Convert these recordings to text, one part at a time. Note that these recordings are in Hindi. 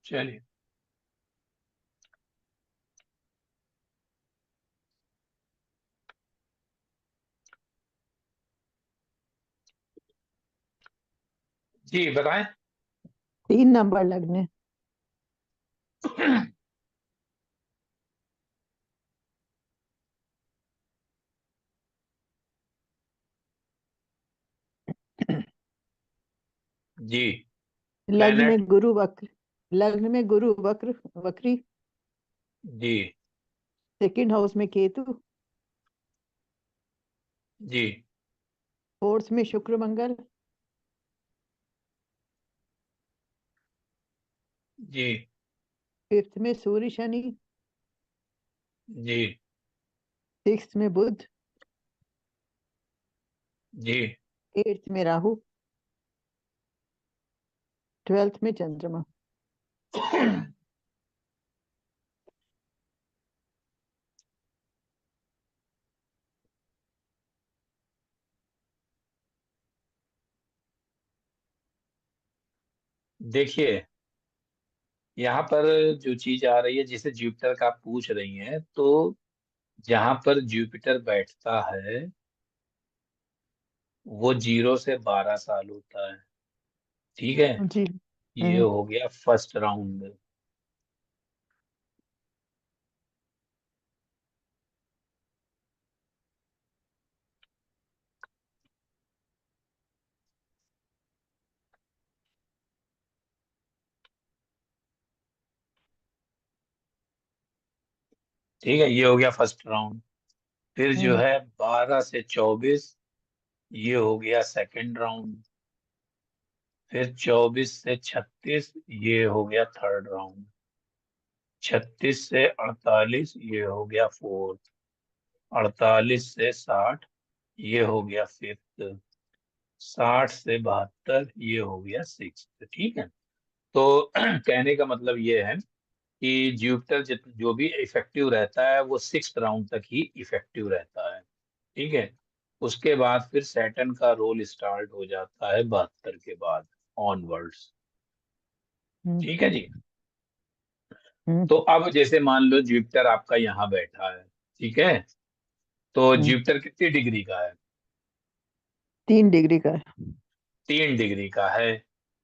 चलिए। जी बताएं। 3 नंबर लगने। जी। लग्न प्लेनेट। में गुरु वक्र। लग्न में गुरु वक्र वक्री। जी। सेकंड हाउस में केतु। जी। फोर्थ में शुक्र मंगल। जी। फिफ्थ में सूर्य शनि। जी। सिक्स्थ में बुध। जी। एट्थ में राहु। ट्वेल्थ में चंद्रमा। देखिए, यहाँ पर जो चीज आ रही है, जिसे जुपिटर का आप पूछ रही हैं, तो जहां पर जुपिटर बैठता है वो 0 से 12 साल होता है। ठीक है। जी। ये हो गया फर्स्ट राउंड। ठीक है, ये हो गया फर्स्ट राउंड। फिर जो हम्म। है 12 से 24, ये हो गया सेकंड राउंड। फिर 24 से 36, ये हो गया थर्ड राउंड। 36 से 48, ये हो गया फोर्थ। 48 से 60, ये हो गया फिफ्थ। 60 से 72, ये हो गया सिक्स। ठीक है। तो कहने का मतलब ये है कि जुपिटर जो भी इफेक्टिव रहता है वो सिक्स राउंड तक ही इफेक्टिव रहता है। ठीक है। उसके बाद फिर सैटर्न का रोल स्टार्ट हो जाता है 72 के बाद ऑनवर्ड्स। हम्म। ठीक है जी। हम्म। तो अब जैसे मान लो जुपिटर आपका यहाँ बैठा है। ठीक है। तो हम्म। जुपिटर कितनी डिग्री का है? 3 डिग्री का है। 3 डिग्री का है।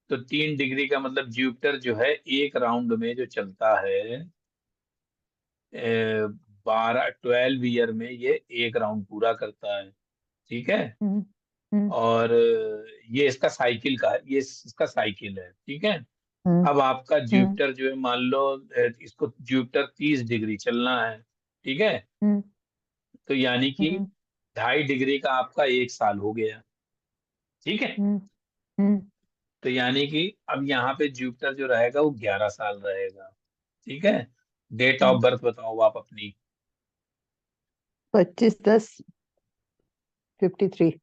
तो 3 डिग्री का मतलब जुपिटर जो है एक राउंड में जो चलता है, 12 ईयर में ये एक राउंड पूरा करता है। ठीक है। हम्म। हम्म। और ये इसका साइकिल का, ये इसका साइकिल है। ठीक है। हम्म। अब आपका हम्म। जुपिटर जो है, मान लो इसको जुपिटर 30 डिग्री चलना है। ठीक है। हम्म। तो यानी कि हम्म। 2.5 डिग्री का आपका एक साल हो गया। ठीक है। हम्म। हम्म। तो यानी कि अब यहाँ पे जुपिटर जो रहेगा वो 11 साल रहेगा। ठीक है। Date of hmm. बर्थ बताओ आप अपनी। 25/10/53।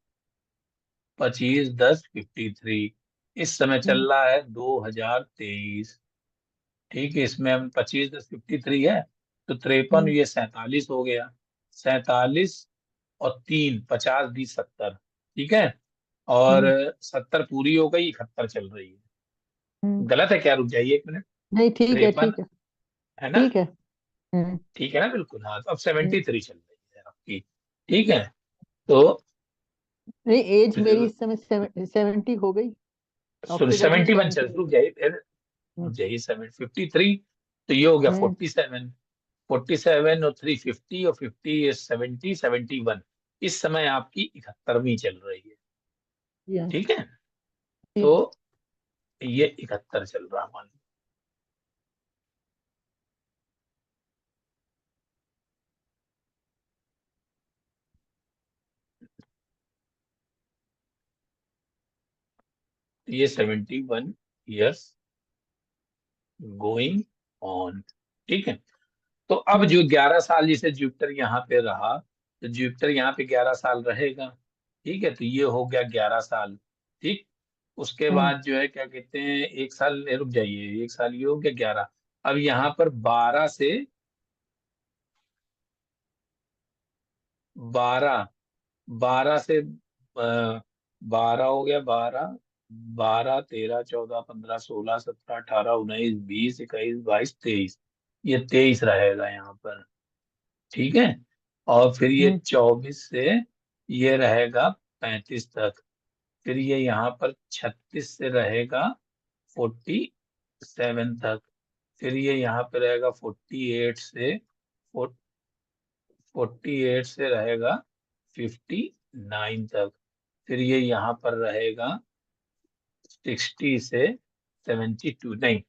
25/10/53। इस समय हम्म। चल रहा है 2023। ठीक है। इसमें हम 25/10/53 है, तो 53, हम्म। ये 47 हो गया। 47 और 3, 50, 20, 70। ठीक है। और हम्म। 70 पूरी हो गई, 71 चल रही है। हम्म। गलत है क्या? रुक जाइए 1 मिनट। नहीं, ठीक है, 53 ठीक है। है ना? ठीक है। हम्म। ठीक है ना? बिल्कुल। हाँ, तो अब हम्म। 73 चल रही है आपकी। ठीक है। तो नहीं, एज मेरी इस समय 70 हो गई। सॉरी, अक्टूबर में 71 चल, 70 हो रुक गई। जाइए फिर। हम्म। रुक जाइए, 753। तो ये हो गया हम्म। 47। 47 और 350 और 50, 70, 71। इस समय आपकी 71वीं चल रही है। या। ठीक है। तो ठीक। ये 71 चल रहा, मान लो। तो ये 71 ईयर्स गोइंग ऑन। ठीक है। तो अब हम्म। जो 11 साल जिसे जुपिटर यहाँ पे रहा, तो जुपिटर यहाँ पे 11 साल रहेगा। ठीक है। तो ये हो गया 11 साल। ठीक। उसके हम्म। बाद जो है क्या कहते हैं, एक साल रुक जाइए, एक साल ये हो गया 11। अब यहाँ पर 12 12 से 12 हो गया, 12, 12 13 14 15 16 17 18 19 20 21 22 23, ये 23 रहेगा यहाँ पर। ठीक है। और फिर ये हम्म 24 से ये रहेगा 35 तक। फिर ये यहाँ पर 36 से रहेगा 47 तक। फिर ये यहाँ पे रहेगा 48 से रहेगा 59 तक। फिर ये यहाँ पर रहेगा 60 से 72 नहीं,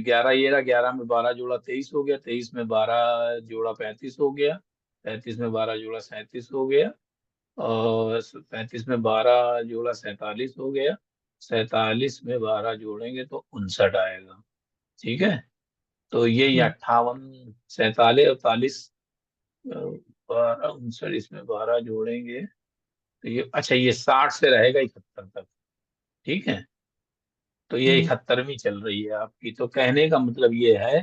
11 ये रहा, 11 में 12 जोड़ा 23 हो गया, 23 में 12 जोड़ा 35 हो गया, 35 में 12 जोड़ा 37 हो गया, और 35 में 12 जोड़ा 47 हो गया, 47 में 12 जोड़ेंगे तो 59 आएगा। ठीक है। तो ये हम्म 58 47 48 12 59, इसमें 12 जोड़ेंगे तो ये अच्छा, ये 60 से रहेगा 71 तक। ठीक है। तो ये हम्म 71वीं चल रही है आपकी। तो कहने का मतलब ये है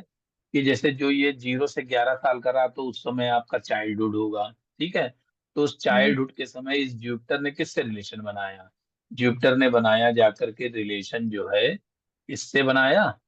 कि जैसे जो ये 0 से 11 साल का रहा, तो उस समय आपका चाइल्डहुड होगा। ठीक है। तो उस हम्म चाइल्डहुड के समय इस जुपिटर ने किससे रिलेशन बनाया? जुपिटर ने बनाया जाकर के रिलेशन जो है, इससे बनाया,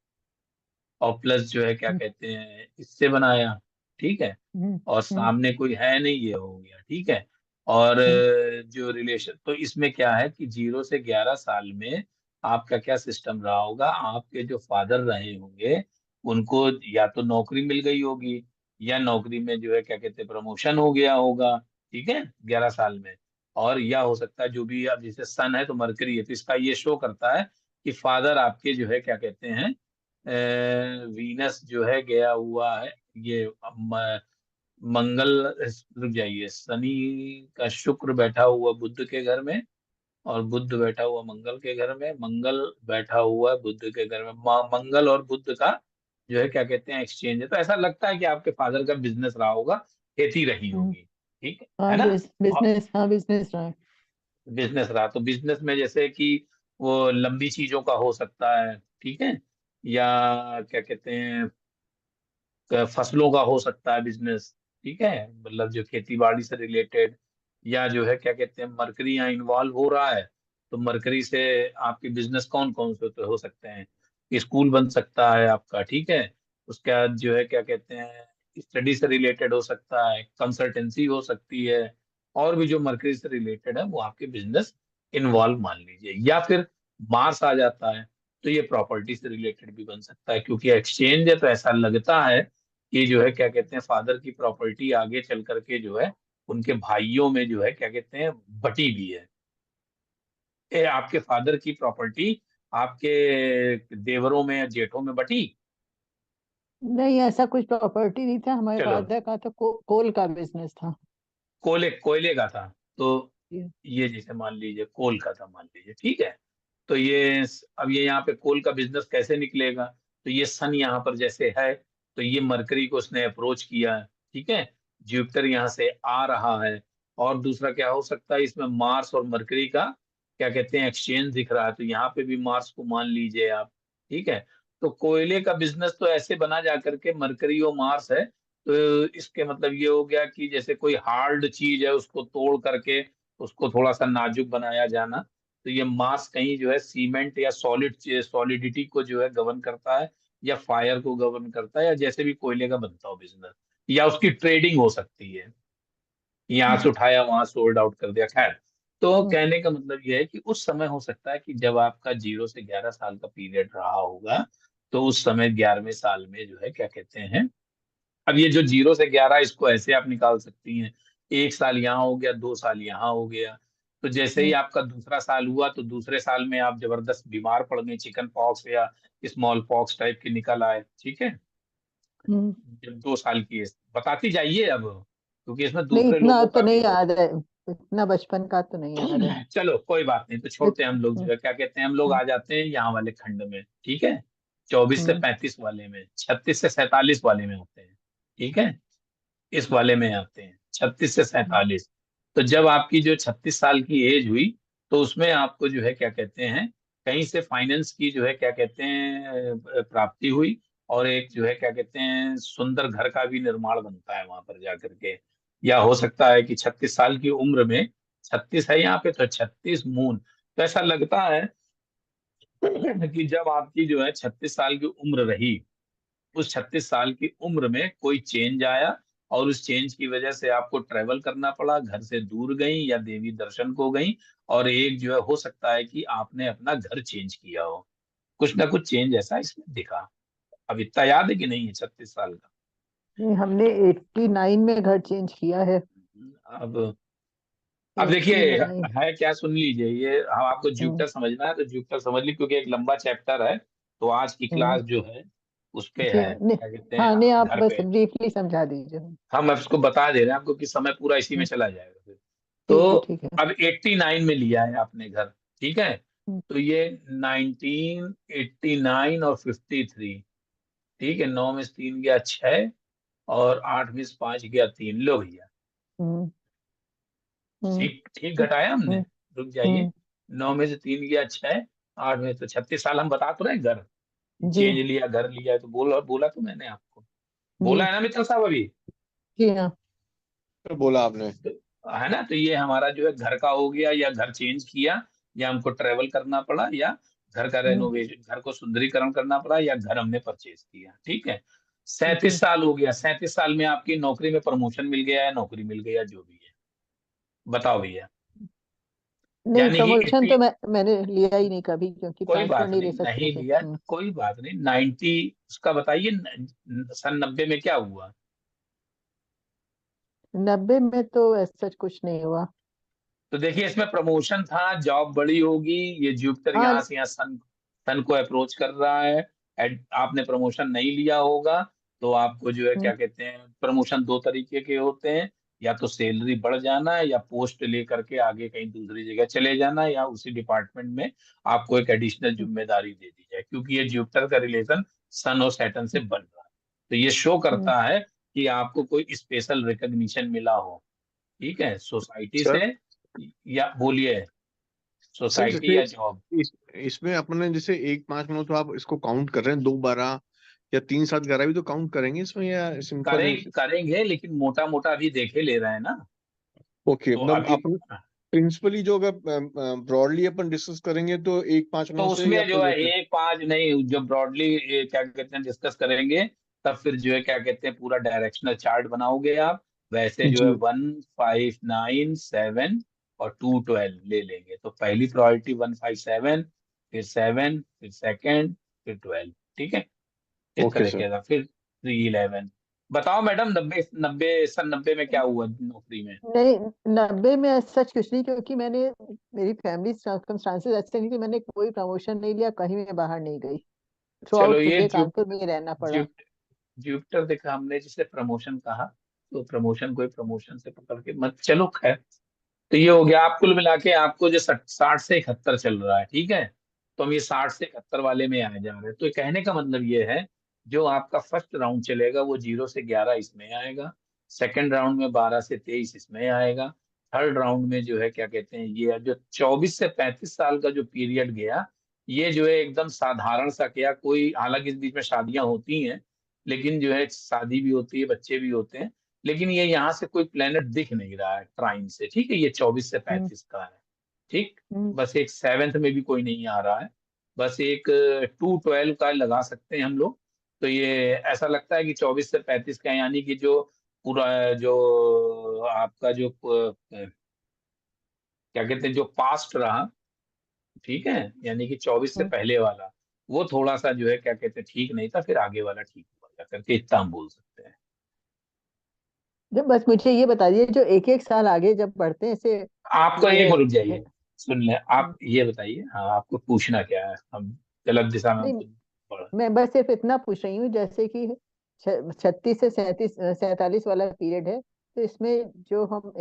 और प्लस जो है क्या हम्म कहते हैं, इससे बनाया। ठीक है। हम्म और हम्म सामने कोई है नहीं, ये हो गया। ठीक है। और हम्म जो रिलेशन, तो इसमें क्या है कि 0 से 11 साल में आपका क्या सिस्टम रहा होगा, आपके जो फादर रहे होंगे उनको या तो नौकरी मिल गई होगी, या नौकरी में जो है क्या कहते हैं प्रमोशन हो गया होगा। ठीक है, 11 साल में। और या हो सकता है जो भी, अब जैसे सन है तो मरकरी है, तो इसका ये शो करता है कि फादर आपके जो है क्या कहते हैं, वीनस जो है गया हुआ है, ये मंगल, रुक जाइए, शनि का शुक्र बैठा हुआ बुध के घर में, और बुध बैठा हुआ मंगल के घर में, मंगल बैठा हुआ बुध के घर में। मंगल और बुध का जो है क्या कहते हैं एक्सचेंज है। तो ऐसा लगता है कि आपके फादर का बिजनेस रहा होगा, खेती रही हम्म। होगी। ठीक है हाँ ना? और बिजनेस, हाँ बिजनेस रहा है। बिजनेस रहा, तो बिजनेस में जैसे कि वो लंबी चीजों का हो सकता है। ठीक है। या क्या कहते हैं, फसलों का हो सकता है बिजनेस। ठीक है, मतलब जो खेती बाड़ी से रिलेटेड, या जो है क्या कहते हैं मरकरी यहाँ इन्वॉल्व हो रहा है, तो मरकरी से आपके बिजनेस कौन कौन से हो सकते हैं? स्कूल बन सकता है आपका। ठीक है। उसके बाद जो है क्या कहते हैं स्टडी से रिलेटेड हो सकता है, कंसल्टेंसी हो सकती है, और भी जो मरकरी से रिलेटेड है वो आपके बिजनेस इन्वॉल्व मान लीजिए। या फिर मार्स आ जाता है, तो ये प्रॉपर्टी से रिलेटेड भी बन सकता है, क्योंकि एक्सचेंज है तो ऐसा लगता है कि जो है क्या कहते हैं फादर की प्रॉपर्टी आगे चल करके जो है उनके भाइयों में जो है क्या कहते हैं बटी भी है। आपके फादर की प्रॉपर्टी आपके देवरों में या जेठों में बटी। नहीं, ऐसा कुछ प्रॉपर्टी नहीं था, हमारे चलो, फादर का तो कोल का बिजनेस था। कोयले का था। तो ये- ये जैसे मान लीजिए कोल का था, मान लीजिए। ठीक है। तो ये अब ये यहाँ पे कोल का बिजनेस कैसे निकलेगा? तो ये सन यहाँ पर जैसे है, तो ये मरकरी को उसने अप्रोच किया है। ठीक है। जुपिटर यहाँ से आ रहा है। और दूसरा क्या हो सकता है, इसमें मार्स और मरकरी का क्या कहते हैं एक्सचेंज दिख रहा है, तो यहाँ पे भी मार्स को मान लीजिए आप। ठीक है। तो कोयले का बिजनेस तो ऐसे बना जा करके मरकरी और मार्स है, तो इसके मतलब ये हो गया कि जैसे कोई हार्ड चीज है उसको तोड़ करके उसको थोड़ा सा नाजुक बनाया जाना। तो ये मास कहीं जो है सीमेंट या सॉलिडिटी को जो है गवर्न करता है, या फायर को गवर्न करता है, या जैसे भी कोयले का बनता हो बिजनेस, या उसकी ट्रेडिंग हो सकती है, यहाँ से उठाया वहां सोल्ड आउट कर दिया। खैर, तो हम्म कहने का मतलब यह है कि उस समय हो सकता है कि जब आपका 0 से 11 साल का पीरियड रहा होगा, तो उस समय 11वें साल में जो है क्या कहते हैं, अब ये जो 0 से 11 इसको ऐसे आप निकाल सकती हैं, 1 साल यहाँ हो गया, 2 साल यहाँ हो गया। तो जैसे ही हम्म आपका दूसरा साल हुआ, तो दूसरे साल में आप जबरदस्त बीमार पड़ गए, चिकन पॉक्स या स्मॉल पॉक्स टाइप के निकल आए। ठीक है। हम्म। जब 2 साल की है, बताती जाइए अब, क्योंकि इसमें नहीं, दूसरे इतना लोगों तो का नहीं भी। याद है। इतना बचपन का तो नहीं याद है। चलो कोई बात नहीं, तो छोड़ते हैं हम लोग, हम्म जो है क्या कहते हैं हम लोग हम्म आ जाते हैं यहाँ वाले खंड में। ठीक है। 24 से 35 वाले में, 36 से 47 वाले में आते हैं। ठीक है। इस वाले में आते हैं 36 से 47। तो जब आपकी जो 36 साल की एज हुई, तो उसमें आपको जो है क्या कहते हैं कहीं से फाइनेंस की जो है क्या कहते हैं प्राप्ति हुई, और एक जो है क्या कहते हैं सुंदर घर का भी निर्माण बनता है वहां पर जाकर के। या हो सकता है कि 36 साल की उम्र में 36 है यहाँ पे, तो 36 मून। तो ऐसा लगता है कि जब आपकी जो है 36 साल की उम्र रही, उस 36 साल की उम्र में कोई चेंज आया, और उस चेंज की वजह से आपको ट्रेवल करना पड़ा, घर से दूर गई या देवी दर्शन को गई, और एक जो है हो सकता है कि आपने अपना घर चेंज किया हो। कुछ ना कुछ चेंज ऐसा इसमें दिखा। अब इतना याद है कि नहीं है 36 साल का? नहीं, हमने 89 में घर चेंज किया है। अब एट्टी देखिए, नाइन है क्या, सुन लीजिए, ये हम आपको जुपिटर समझना है तो जुपिटर समझ ली, क्योंकि एक लंबा चैप्टर है। तो आज की क्लास जो है उस पे जी है, नहीं। क्या कहते हाँ नहीं, हैं, आप घर बस पे। ब्रीफली समझा दीजिए। हम इसको बता दे रहे हैं आपको कि समय पूरा इसी में हम्म, चला जाएगा फिर। ठीक तो है ठीक है। अब 89 में लिया है आपने घर, ठीक है। हम्म, तो ये 1989 और 53, ठीक है। 9 में से 3 गया 6, और 8 में से 5 गया 3, लो भैया। हम्म, हम्म, ठीक ठीक घटाया हमने। हम्म, रुक जाइए। हम्म, 9 में से 3 गया 6, 8 में, तो 36 साल हम बता तो रहे हैं। घर जी चेंज लिया, घर लिया, तो बोला बोला तो मैंने आपको, बोला जी है ना मित्तल साहब अभी? जी हाँ। तो बोला आपने। तो, है ना, तो ये हमारा जो है घर का हो गया, या घर चेंज किया, या हमको ट्रेवल करना पड़ा, या घर का हम्म, रेनोवेशन, घर को सुंदरीकरण करना पड़ा, या घर हमने परचेज किया, ठीक है। जी 37 साल हो गया, 37 साल में आपकी नौकरी में प्रमोशन मिल गया है, नौकरी मिल गया, जो भी है, बताओ भैया। नहीं, यानी कि प्रमोशन 80, तो मैंने लिया ही नहीं कभी, क्योंकि कोई ट्रांसफर बात नहीं नहीं, ले सकते नहीं थे। लिया तो कोई बात नहीं। 90 उसका बताइए, सन 90 में क्या हुआ? 90 में तो ऐसा कुछ नहीं हुआ। तो देखिए, इसमें प्रमोशन था, जॉब बड़ी होगी, ये जुपिटर यहाँ हाँ। से यहाँ सन सन को अप्रोच कर रहा है। आपने प्रमोशन नहीं लिया होगा, तो आपको जो है हम्म, क्या कहते हैं, प्रमोशन दो तरीके के होते हैं। या तो सैलरी बढ़ जाना है, या पोस्ट लेकर के आगे कहीं दूसरी जगह चले जाना है, या उसी डिपार्टमेंट में आपको एक एडिशनल जिम्मेदारी दे दी जाए, क्योंकि ये जुपिटर का रिलेशन सन और सैटर्न से बन रहा है। तो ये शो हम्म, करता है कि आपको कोई स्पेशल रिकग्निशन मिला हो, ठीक है, सोसाइटी सर, से, या बोलिए, सर सोसाइटी जैसे या जॉब। इसमें अपने जैसे 1 5 तो आप इसको काउंट कर रहे हैं, 2 12 या 3 7 11 भी तो काउंट करेंगे इसमें, या सिंपल है? करेंगे, लेकिन मोटा मोटा अभी देखे ले रहे हैं ना। ओके, तो मतलब अभी, अपन प्रिंसिपली जो अगर ब्रॉडली अपन डिस्कस करेंगे तो 1 5 तो से या उसमें जो फिर है जैसे। 1 5 नहीं, जो ब्रॉडली क्या कहते हैं डिस्कस करेंगे, तब फिर जो है क्या कहते हैं पूरा डायरेक्शनल चार्ट बनाओगे आप। वैसे जो है जी। 1 5 9 7 और 2 12 ले लेंगे, तो पहली प्रायोरिटी 1 5 7, फिर 7, फिर सेकंड, फिर 12, ठीक है। इस ओके तरह सर। के था, फिर 3 11। बताओ मैडम, 90 90 सन 90 में क्या हुआ नौकरी में? नहीं, 90 में सच कुछ नहीं, क्योंकि मैंने, मेरी फैमिली सर्कमस्टांसेस ऐसे नहीं कि मैंने कोई प्रमोशन नहीं लिया, कहीं मैं बाहर नहीं गई। थ्रू चलो, आउट ये मुझे कानपुर में ही रहना पड़ा। जुपिटर देखा हमने, जिसे प्रमोशन कहा, तो प्रमोशन कोई प्रमोशन से पकड़ के मत चलो, खैर। तो ये हो गया, आप कुल मिला के आपको जो 60 से 71 चल रहा है, ठीक है। तो हम ये 60 से 71 वाले में आए जा रहे हैं। तो कहने का मतलब ये है, जो आपका फर्स्ट राउंड चलेगा वो 0 से 11 इसमें आएगा, सेकंड राउंड में 12 से 23 इसमें आएगा, थर्ड राउंड में जो है क्या कहते हैं, ये जो 24 से 35 साल का जो पीरियड गया, ये जो है एकदम साधारण सा गया। कोई, हालांकि इस बीच में शादियां होती हैं, लेकिन जो है शादी भी होती है, बच्चे भी होते हैं, लेकिन ये यहाँ से कोई प्लेनेट दिख नहीं रहा है ट्राइन से, ठीक है। ये 24 से हम्म, 35 का है, ठीक। हम्म, बस एक सेवेंथ में भी कोई नहीं आ रहा है। बस एक 2 12 का लगा सकते हैं हम लोग। तो ये ऐसा लगता है कि 24 से 35 का, यानी कि जो पूरा जो आपका जो क्या कहते हैं, जो पास्ट रहा, ठीक है, यानी कि 24 से हम्म। पहले वाला, वो थोड़ा सा जो है क्या कहते हैं ठीक नहीं था, फिर आगे वाला ठीक हुआ करके इतना हम बोल सकते हैं। जब बस मुझे ये बता दिए, जो एक एक साल आगे जब बढ़ते हैं ऐसे, आपको एक ये मिनट रुक है। जाइए, सुन ले, आप ये बताइए, हाँ, आपको पूछना क्या है, हम गलत दिशा में नहीं, हमको बढ़। मैं बस सिर्फ इतना पूछ रही हूँ, जैसे कि 36 से 37 वाला पीरियड है, तो इसमें जो हम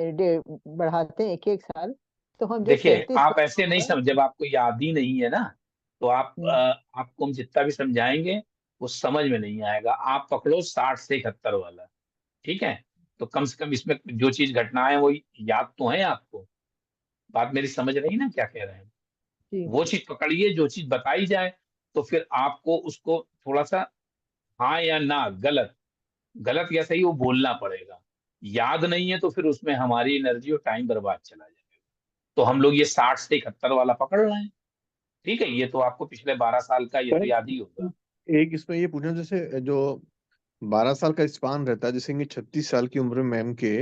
बढ़ाते हैं एक एक साल, तो हम जो देखिए, 37 आप वाला ऐसे नहीं होगा। समझ, जब आपको याद ही नहीं है ना, तो हम्म, आपको हम जितना भी समझाएंगे वो समझ में नहीं आएगा। आप पकड़ो 60 से 71 वाला, ठीक है। तो कम से कम इसमें जो चीज घटना है वो याद तो है आपको। बात मेरी समझ रही ना क्या कह रहे हैं? जी। वो चीज पकड़िए जो चीज बताई जाए, तो फिर आपको उसको थोड़ा सा, हाँ या ना, गलत, गलत या सही वो बोलना पड़ेगा। याद नहीं है तो फिर उसमें हमारी एनर्जी और टाइम बर्बाद चला जाएगा। तो हम लोग ये 60 से 71 वाला पकड़ रहे हैं। ठीक है, ये तो आपको पिछले 12 साल का ये तो याद ही होगा। एक इसमें ये पूछना, जैसे जो 12 साल का स्पान रहता है, जैसे कि 36 साल की उम्र में मैम के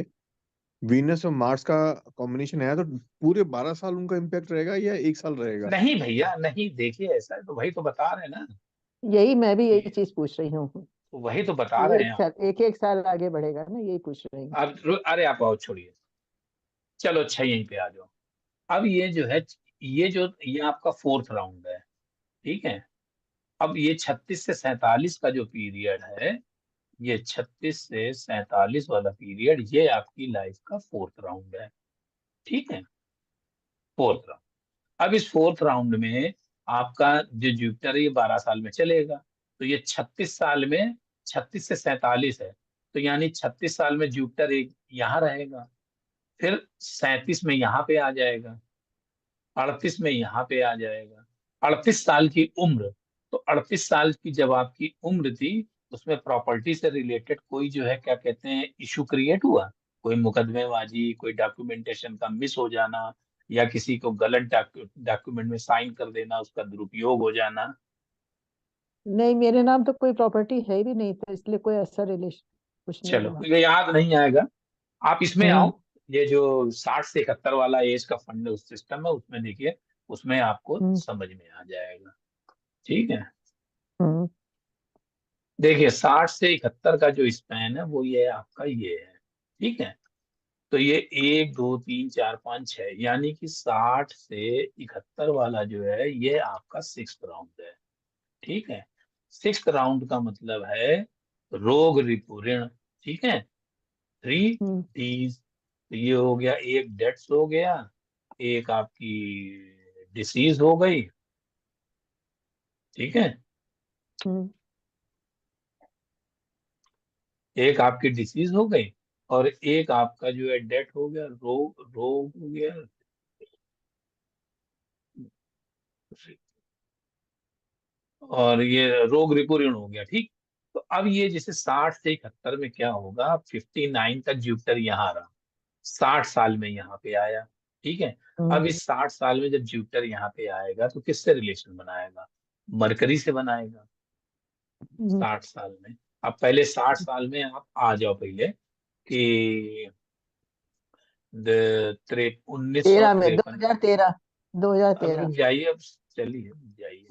वीनस और मार्स का कॉम्बिनेशन है, तो पूरे 12 साल उनका इम्पैक्ट रहेगा या 1 साल रहेगा? नहीं भैया नहीं, देखिए ऐसा है तो वही तो बता रहे हैं ना, यही मैं भी यही ये चीज पूछ रही हूँ तो वही तो बता कि रहे हैं आप। एक साल आगे बढ़ेगा ना, यही पूछ रही हूँ। अरे आप और छोड़िए, चलो अच्छा यहीं पे आ जाओ। अब ये जो है, ये आपका फोर्थ राउंड है। ठीक है, अब ये 36 से 47 का जो पीरियड है, ये 36 से 47 वाला पीरियड, ये आपकी लाइफ का फोर्थ राउंड है। ठीक है, फोर्थ राउंड। अब इस फोर्थ राउंड में आपका जो जुपिटर है ये 12 साल में चलेगा, तो ये 36 साल में 36 से 47 है, तो यानी 36 साल में जुपिटर एक यहाँ रहेगा, फिर 37 में यहाँ पे आ जाएगा, 38 में यहाँ पे आ जाएगा। 38 साल की उम्र, तो 38 साल की जब आपकी उम्र थी, उसमें प्रॉपर्टी से रिलेटेड कोई जो है क्या कहते हैं इशू क्रिएट हुआ, कोई मुकदमेबाजी, कोई डॉक्यूमेंटेशन का मिस हो जाना, या किसी को गलत डॉक्यूमेंट में साइन कर देना, उसका दुरुपयोग हो जाना। नहीं, मेरे नाम तो कोई प्रॉपर्टी है भी नहीं, तो इसलिए कोई ऐसा रिलेशन कुछ नहीं चलो हुआ। ये याद नहीं आएगा, आप इसमें आओ। हम्म। ये जो 60 से 71 वाला एज का फंड उस सिस्टम है, उसमें देखिए, उसमें आपको हम्म। समझ में आ जाएगा। ठीक है, हम्म। देखिए 60 से 71 का जो स्पैन है वो ये आपका ये है। ठीक है, तो ये 1 2 3 4 5 6, यानी कि 60 से 71 वाला जो है ये आपका सिक्स राउंड है। ठीक है, सिक्स राउंड का मतलब है रोग रिपू ऋण। ठीक है, 3 Ds, तो ये हो गया, एक डेथ्स हो गया, एक आपकी डिसीज हो गई। ठीक है, हम्म। एक आपकी डिसीज हो गई, और एक आपका जो है डेथ हो गया, रोग रोग हो गया, और ये रोग रिपूर्ण हो गया। ठीक, तो अब ये जैसे 60 से 71 में क्या होगा, 59 तक जुपिटर यहाँ रहा, 60 साल में यहाँ पे आया। ठीक है, अब हम्म। इस 60 साल में जब जुपिटर यहाँ पे आएगा तो किससे रिलेशन बनाएगा, मरकरी से बनाएगा। हम्म। 60 साल में, अब पहले 60 साल में आप आ जाओ पहले कि उन्नीस सौ 13 में, तिरपन 2013, अब 2013। रुक जाइए, अब चलिए रुक जाइए,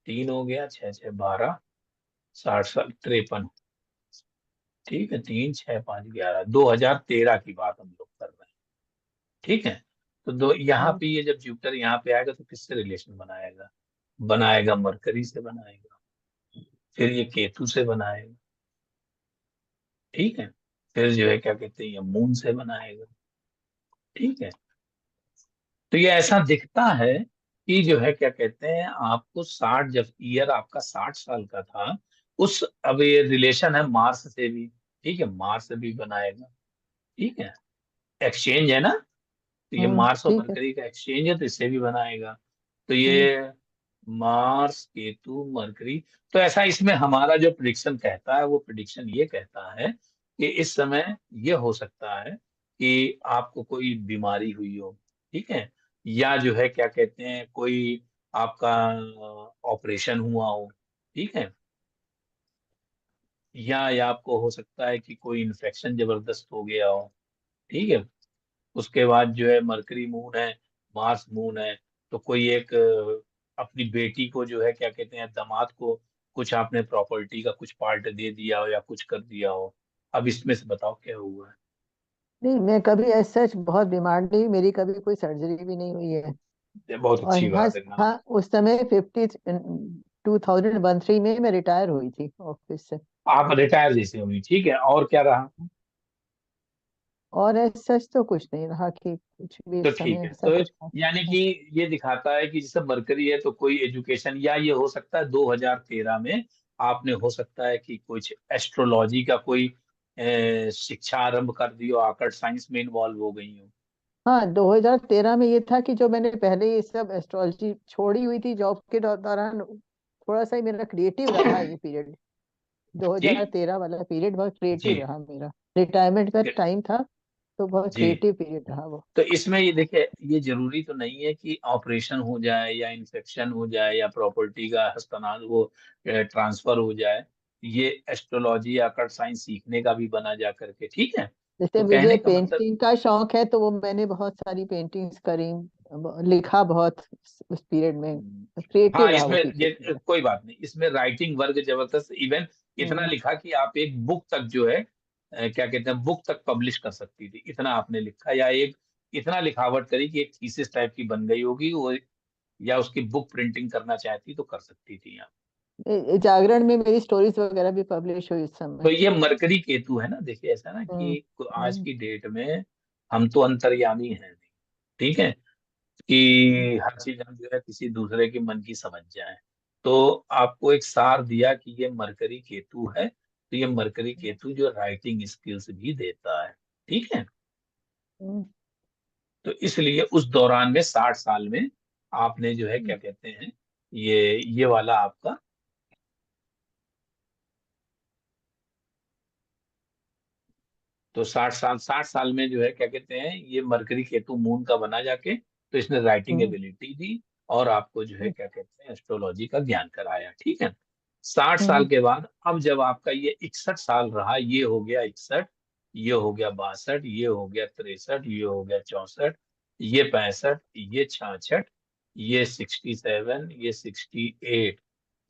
3 हो गया, 6 6 12, 60 साल 53। ठीक है, 3 6 5 11, 2013 की बात हम लोग कर रहे हैं। ठीक है, तो दो यहाँ हम्म। पे ये जब जुपिटर यहाँ पे आएगा तो किससे रिलेशन बनाएगा, बनाएगा मरकरी से बनाएगा, फिर ये केतु से बनाएगा। ठीक है, फिर जो है क्या कहते हैं ये मून से बनाएगा। ठीक है, तो ये ऐसा दिखता है कि जो है क्या कहते हैं आपको 60, जब ईयर आपका 60 साल का था, उस, अब ये रिलेशन है मार्स से भी। ठीक है, मार्स से भी बनाएगा। ठीक है, एक्सचेंज है ना, तो ये मार्स और ठीक है। मरकरी का एक्सचेंज है, तो इससे भी बनाएगा। तो हम्म। ये मार्स केतु मरकरी, तो ऐसा इसमें हमारा जो प्रिडिक्शन कहता है, वो प्रिडिक्शन ये कहता है कि इस समय ये हो सकता है कि आपको कोई बीमारी हुई हो। ठीक है, या जो है क्या कहते हैं कोई आपका ऑपरेशन हुआ हो। ठीक है, या आपको हो सकता है कि कोई इन्फेक्शन जबरदस्त हो गया हो। ठीक है, उसके बाद जो है मरकरी मून है, मार्स मून है, तो कोई एक अपनी बेटी को जो है क्या कहते हैं दामाद को कुछ आपने प्रॉपर्टी का कुछ पार्ट दे दिया हो या कुछ कर दिया हो। अब इसमें से बताओ क्या हुआ है। नहीं, मैं कभी ऐसा बहुत बीमार नहीं, मेरी कभी कोई सर्जरी भी नहीं हुई है। ये बहुत और अच्छी हाँ, बात है ना। हाँ, उस समय 2013 में मैं रिटायर हुई थी ऑफिस से। आप रिटायर जैसे हुई, ठीक है, और क्या रहा। और ऐसा सच तो कुछ नहीं रहा कि कुछ भी तो इस ठीक समय है, ऐसा तो कुछ यानी हो। कि ये दिखाता है कि जैसे मरकरी है तो कोई एजुकेशन, या ये हो सकता है 2013 में आपने हो सकता है कि कुछ एस्ट्रोलॉजी का कोई शिक्षा आरंभ कर दी हो, आकर साइंस में इन्वॉल्व हो गई हो। हाँ, 2013 में ये था कि जो मैंने पहले ये सब एस्ट्रोलॉजी छोड़ी हुई थी जॉब के दौरान, थोड़ा सा ही मेरा क्रिएटिव रहा ये पीरियड। जी 2013 वाला पीरियड बहुत क्रिएटिव जी, रहा मेरा, रिटायरमेंट का टाइम था। तो बहुत जी। क्रिएटिव पीरियड रहा वो। तो इसमें ये देखिए, ये जरूरी तो नहीं है कि ऑपरेशन हो जाए या इन्फेक्शन हो जाए या प्रॉपर्टी का हस्तांतरण वो ट्रांसफर हो जाए। ये एस्ट्रोलॉजी या अकड़ साइंस सीखने का भी बना जा करके, ठीक है। जैसे तो मुझे कहने का मतलब, पेंटिंग का शौक है, तो वो मैंने बहुत सारी पेंटिंग्स करी, लिखा बहुत उस पीरियड में। क्रिएटिव हाँ, रहा वो इसमें पीरियड ये मेरा। कोई बात नहीं, इसमें राइटिंग वर्क जबरदस्त, इवन इतना हम्म। लिखा कि आप एक बुक तक जो है क्या कहते हैं, बुक तक पब्लिश कर सकती थी, इतना आपने लिखा, या एक इतना लिखावट करी कि एक थीसिस टाइप की बन गई होगी वो, या उसकी बुक प्रिंटिंग करना चाहती तो कर सकती थी आप। जागरण में मेरी स्टोरीज वगैरह भी पब्लिश हुई उस तो समय। ये मरकरी केतु है ना, देखिए ऐसा ना हम्म। कि आज हम्म। की डेट में हम तो अंतर्यामी हैं, ठीक है, हम्म। कि हर चीज हम जो है किसी दूसरे के मन की समझ जाए। तो आपको एक सार दिया कि ये मरकरी केतु है, तो ये मरकरी केतु जो राइटिंग स्किल्स भी देता है, ठीक है। हम्म। तो इसलिए उस दौरान में 60 साल में आपने जो है क्या हम्म। कहते हैं, ये वाला आपका, तो 60 साल में जो है क्या कहते हैं, ये मरकरी केतु मून का बना जाके, तो इसने राइटिंग हम्म। एबिलिटी दी और आपको जो है हम्म। क्या कहते हैं, एस्ट्रोलॉजी का ज्ञान कराया, ठीक है। 60 साल हम्म। के बाद अब जब आपका ये 61 साल रहा, ये हो गया 61, ये हो गया 62, ये हो गया 63, ये हो गया 64, ये 65, ये 66, ये 67, ये 68,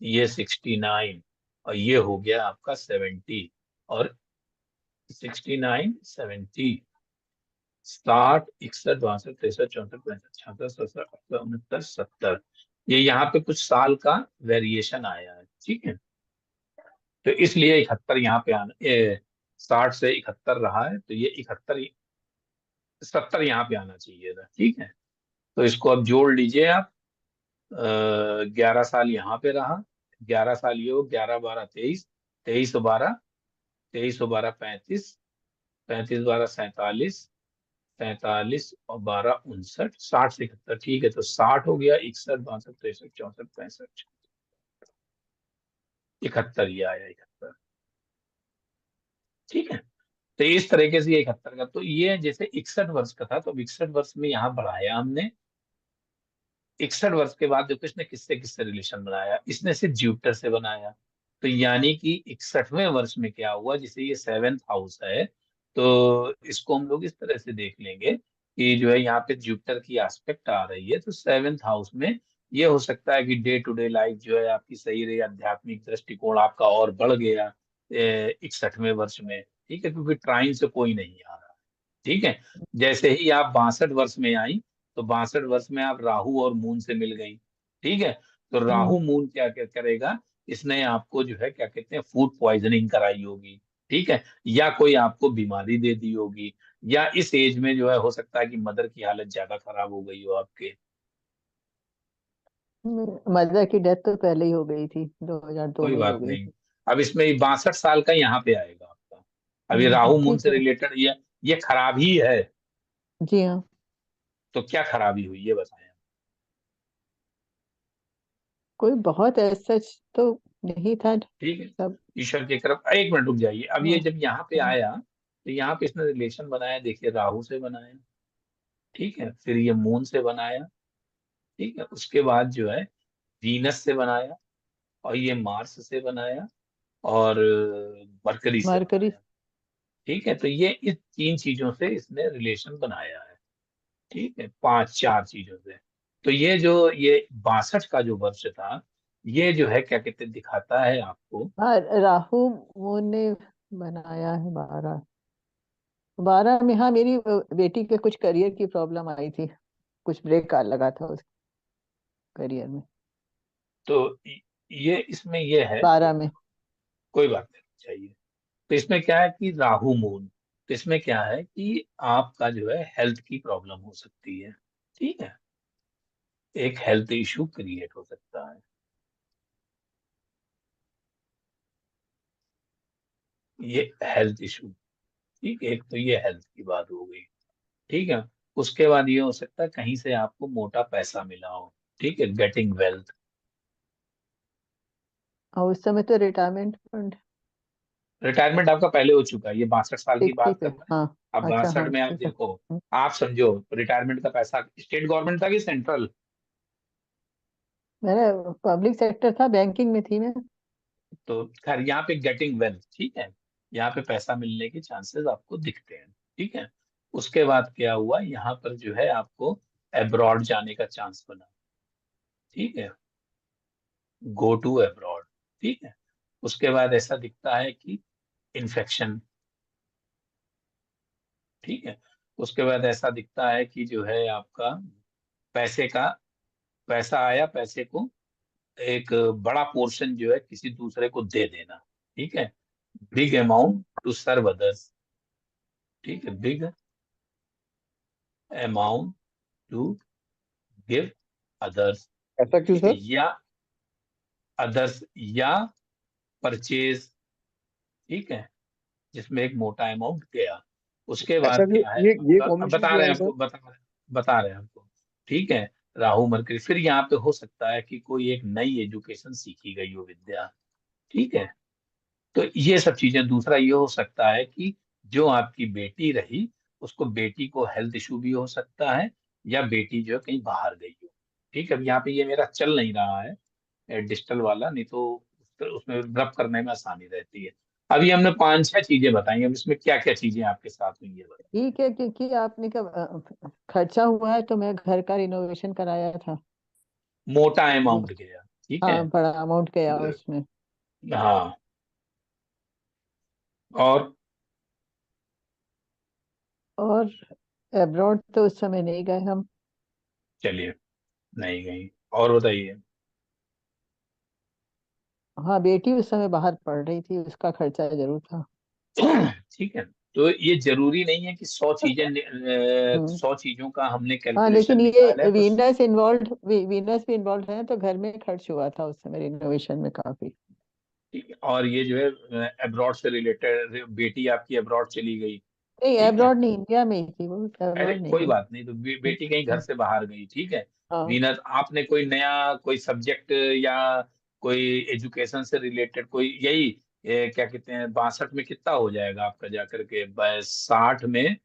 ये 69, और ये हो गया आपका 70, और 69, 70, 60, 61, 62, 63, 64, 65, 66, 67, 68, 69, ये यहाँ पे कुछ साल का वेरिएशन आया है, ठीक है। तो इसलिए 71 यहाँ पे आना, 60 से 71 रहा है, तो ये 71, 70 यहाँ पे आना चाहिए था, ठीक है। तो इसको अब जोड़ लीजिए आप, 11 साल यहाँ पे रहा, 11 साल ये हो, 11 12 23, 23 12, 23 12 35, 35 12 47, 47 और 12 59, 60 से 71, ठीक है। तो 60 हो गया, 61 62 63 64 65 71, ये आया 71, ठीक है। तो इस तरीके से ये 71 का, तो ये जैसे 61 वर्ष का था, तो 61 वर्ष में यहाँ बढ़ाया हमने। 61 वर्ष के बाद देखो इसने किससे किससे रिलेशन बनाया, इसने सिर्फ ज्यूपिटर से बनाया। तो यानी कि 61वें वर्ष में क्या हुआ, जिसे ये 7th हाउस है, तो इसको हम लोग इस तरह से देख लेंगे कि जो है यहाँ पे जुपिटर की एस्पेक्ट आ रही है, तो 7th हाउस में ये हो सकता है कि डे टू डे लाइफ जो है आपकी सही रही, आध्यात्मिक दृष्टिकोण आपका और बढ़ गया 61वें वर्ष में, ठीक है, क्योंकि ट्राइन से कोई नहीं आ रहा, ठीक है। जैसे ही आप 62 वर्ष में आई, तो 62 वर्ष में आप राहु और मून से मिल गई, ठीक है। तो हम्म। राहु मून क्या क्या करेगा, इसने आपको जो है क्या कहते हैं, फूड पॉइजनिंग कराई होगी, ठीक है, या कोई आपको बीमारी दे दी होगी, या इस एज में जो है हो सकता है कि मदर की हालत ज्यादा खराब हो गई हो आपके। मदर की डेथ तो पहले ही हो गई थी, 2002 कोई में ही हो बात गई नहीं, थी। अब इसमें 62 साल का यहाँ पे आएगा आपका, अभी राहु मून ठीक से है। रिलेटेड ये खराब ही है। जी हाँ। तो क्या खराबी हुई ये बताएं। कोई बहुत ऐसा तो नहीं था ठीक है, सब। ईश्वर की तरफ, एक मिनट रुक जाइए, अब ये हाँ। जब यहाँ पे हाँ। आया, तो यहाँ पे इसने रिलेशन बनाया, देखिए राहु से बनाया, ठीक है, फिर ये मून से बनाया, ठीक है, उसके बाद जो है वीनस से बनाया, और ये मार्स से बनाया, और मरकरी से मरकरी। बनाया, ठीक है। तो ये इस 3 चीजों से इसने रिलेशन बनाया है, ठीक है, 5 4 चीजों से। तो ये जो ये 62 का जो वर्ष था, ये जो है क्या कहते हैं, दिखाता है आपको। हाँ, राहु मोहन ने बनाया है 12। 12 में, हाँ, मेरी बेटी के कुछ करियर की प्रॉब्लम आई थी, कुछ ब्रेक का लगा था उस करियर में। तो ये इसमें ये है, 12 में। कोई बात नहीं चाहिए। तो इसमें क्या है कि राहु मून, तो इसमें क्या है कि आपका जो है हेल्थ की प्रॉब्लम हो सकती है, ठीक है, एक हेल्थ इशू क्रिएट हो सकता है, ये हेल्थ इशू, ठीक है, एक तो ये हेल्थ की बात हो गई, ठीक है। उसके बाद ये हो सकता है कहीं से आपको मोटा पैसा मिला हो, ठीक है, गेटिंग वेल्थ। और उस समय तो रिटायरमेंट फंड। रिटायरमेंट आपका पहले हो चुका है, ये 62 साल की 60 बात पे। कर रहे हैं। हाँ। अब अच्छा, 62 हाँ में आप ठीक है। देखो, आप समझो रिटायरमेंट का पैसा स्टेट गवर्नमेंट था कि सेंट्रल? मेरा पब्लिक सेक्टर था, बैंकिंग में थी मैं। तो खैर यहाँ पे गेटिंग वेल, ठीक है, यहाँ पे पैसा मिलने के चांसेस आपको दिखते हैं, ठीक है। उसके बाद क्या हुआ, यहाँ पर जो है आपको अब्रॉड जाने का चांस बना, ठीक है, गो टू अब्रॉड, ठीक है। उसके बाद ऐसा दिखता है कि इन्फेक्शन, ठीक है। उसके बाद ऐसा दिखता है कि जो है आपका पैसे का, पैसा आया, पैसे को एक बड़ा पोर्शन जो है किसी दूसरे को दे देना, ठीक है, big amount to serve others, ठीक है, big amount to give others, ऐसा क्यों ठीक है, सर? या अदर्स, या परचेज, ठीक है, जिसमें एक मोटा अमाउंट गया। उसके ऐसा बाद क्यों? क्या है ये आपका, अब कॉम्बिनेशन बता क्या रहे है हैं सर? आपको, बता रहे हैं आपको, ठीक है। राहु मरकरी, फिर यहाँ पे हो सकता है कि कोई एक नई एजुकेशन सीखी गई हो विद्या, ठीक है। तो ये सब चीजें, दूसरा ये हो सकता है कि जो आपकी बेटी रही, उसको, बेटी को हेल्थ इशू भी हो सकता है, या बेटी जो है कहीं बाहर गई हो, ठीक है। अब यहाँ पे ये मेरा चल नहीं रहा है डिजिटल वाला, नहीं तो उसमें रब करने में आसानी रहती है। अभी हमने 5-6 चीजें बताई, अब इसमें क्या क्या चीजें आपके साथ हुई ये बताइए। ठीक है, क्योंकि आपने कब खर्चा हुआ है तो मैं घर का रिनोवेशन कराया था। मोटा वो, अमाउंट गया, ठीक है। हाँ बड़ा अमाउंट गया उसमें। हाँ, और और अब्रॉड तो उस समय नहीं गए हम। चलिए, नहीं गई, और बताइए। हाँ, बेटी उस समय बाहर पढ़ रही थी, उसका खर्चा जरूर था। ठीक है, तो ये जरूरी नहीं है कि 100 चीजें, हम्म। 100 चीजों का हमने हाँ, कैलकुलेशन लेकिन निकाला है ये तो वीनस भी इन्वॉल्व है, तो घर में खर्च हुआ था उस समय रिनोवेशन में काफी। ठीक है। और ये जो है अब्रॉड से रिलेटेड, बेटी आपकी अब्रॉड चली गई, नहीं, ठीक है, अब्रॉड नहीं, इंडिया में ही थी वो, अरे अब्रॉड नहीं कोई गई। बात नहीं, तो बेटी कहीं घर से बाहर गई, ठीक है। हाँ। वीनस, आपने कोई नया कोई सब्जेक्ट या कोई एजुकेशन से रिलेटेड कोई, यही क्या कहते हैं, 62 में कितना हो जाएगा आपका जाकर के, 60 में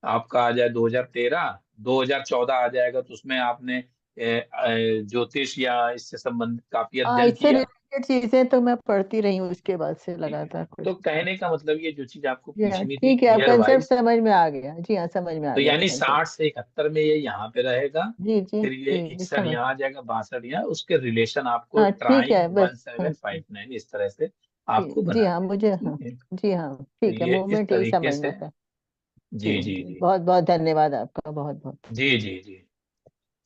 आपका आ जाए 2013, 2014 आ जाएगा, तो उसमें आपने ज्योतिष या इससे संबंधित काफी हाँ, अध्ययन इससे किया। रिलेटेड चीजें तो मैं पढ़ती रही हूँ उसके बाद से ठीक है, लगातार कुछ तो ना कुछ। कहने का मतलब ये जो चीज आपको जी हाँ, पूछनी थी ठीक है, अब ईयर कंसेप्ट वाइज, समझ में आ गया। जी हाँ, समझ में आ तो गया यानी कंसेप्ट। 60 से 71 में ये यहाँ पे रहेगा, जी जी फिर ये जी जी, 61 समझ। यहाँ आ जाएगा, 62 यहाँ, उसके रिलेशन आपको हाँ ठीक ट्राइन है, वन बस। सेवन फाइव नाइन इस तरह से आपको जी बनाने हाँ, हैं, मुझे, हाँ। ठीक है। जी हाँ, तो ठीक है, ये इस मूवमेंट यही तरीके समझना से, था। जी जी जी जी, जी बहुत बहुत धन्यवाद आपका, बहुत बहुत। जी जी जी।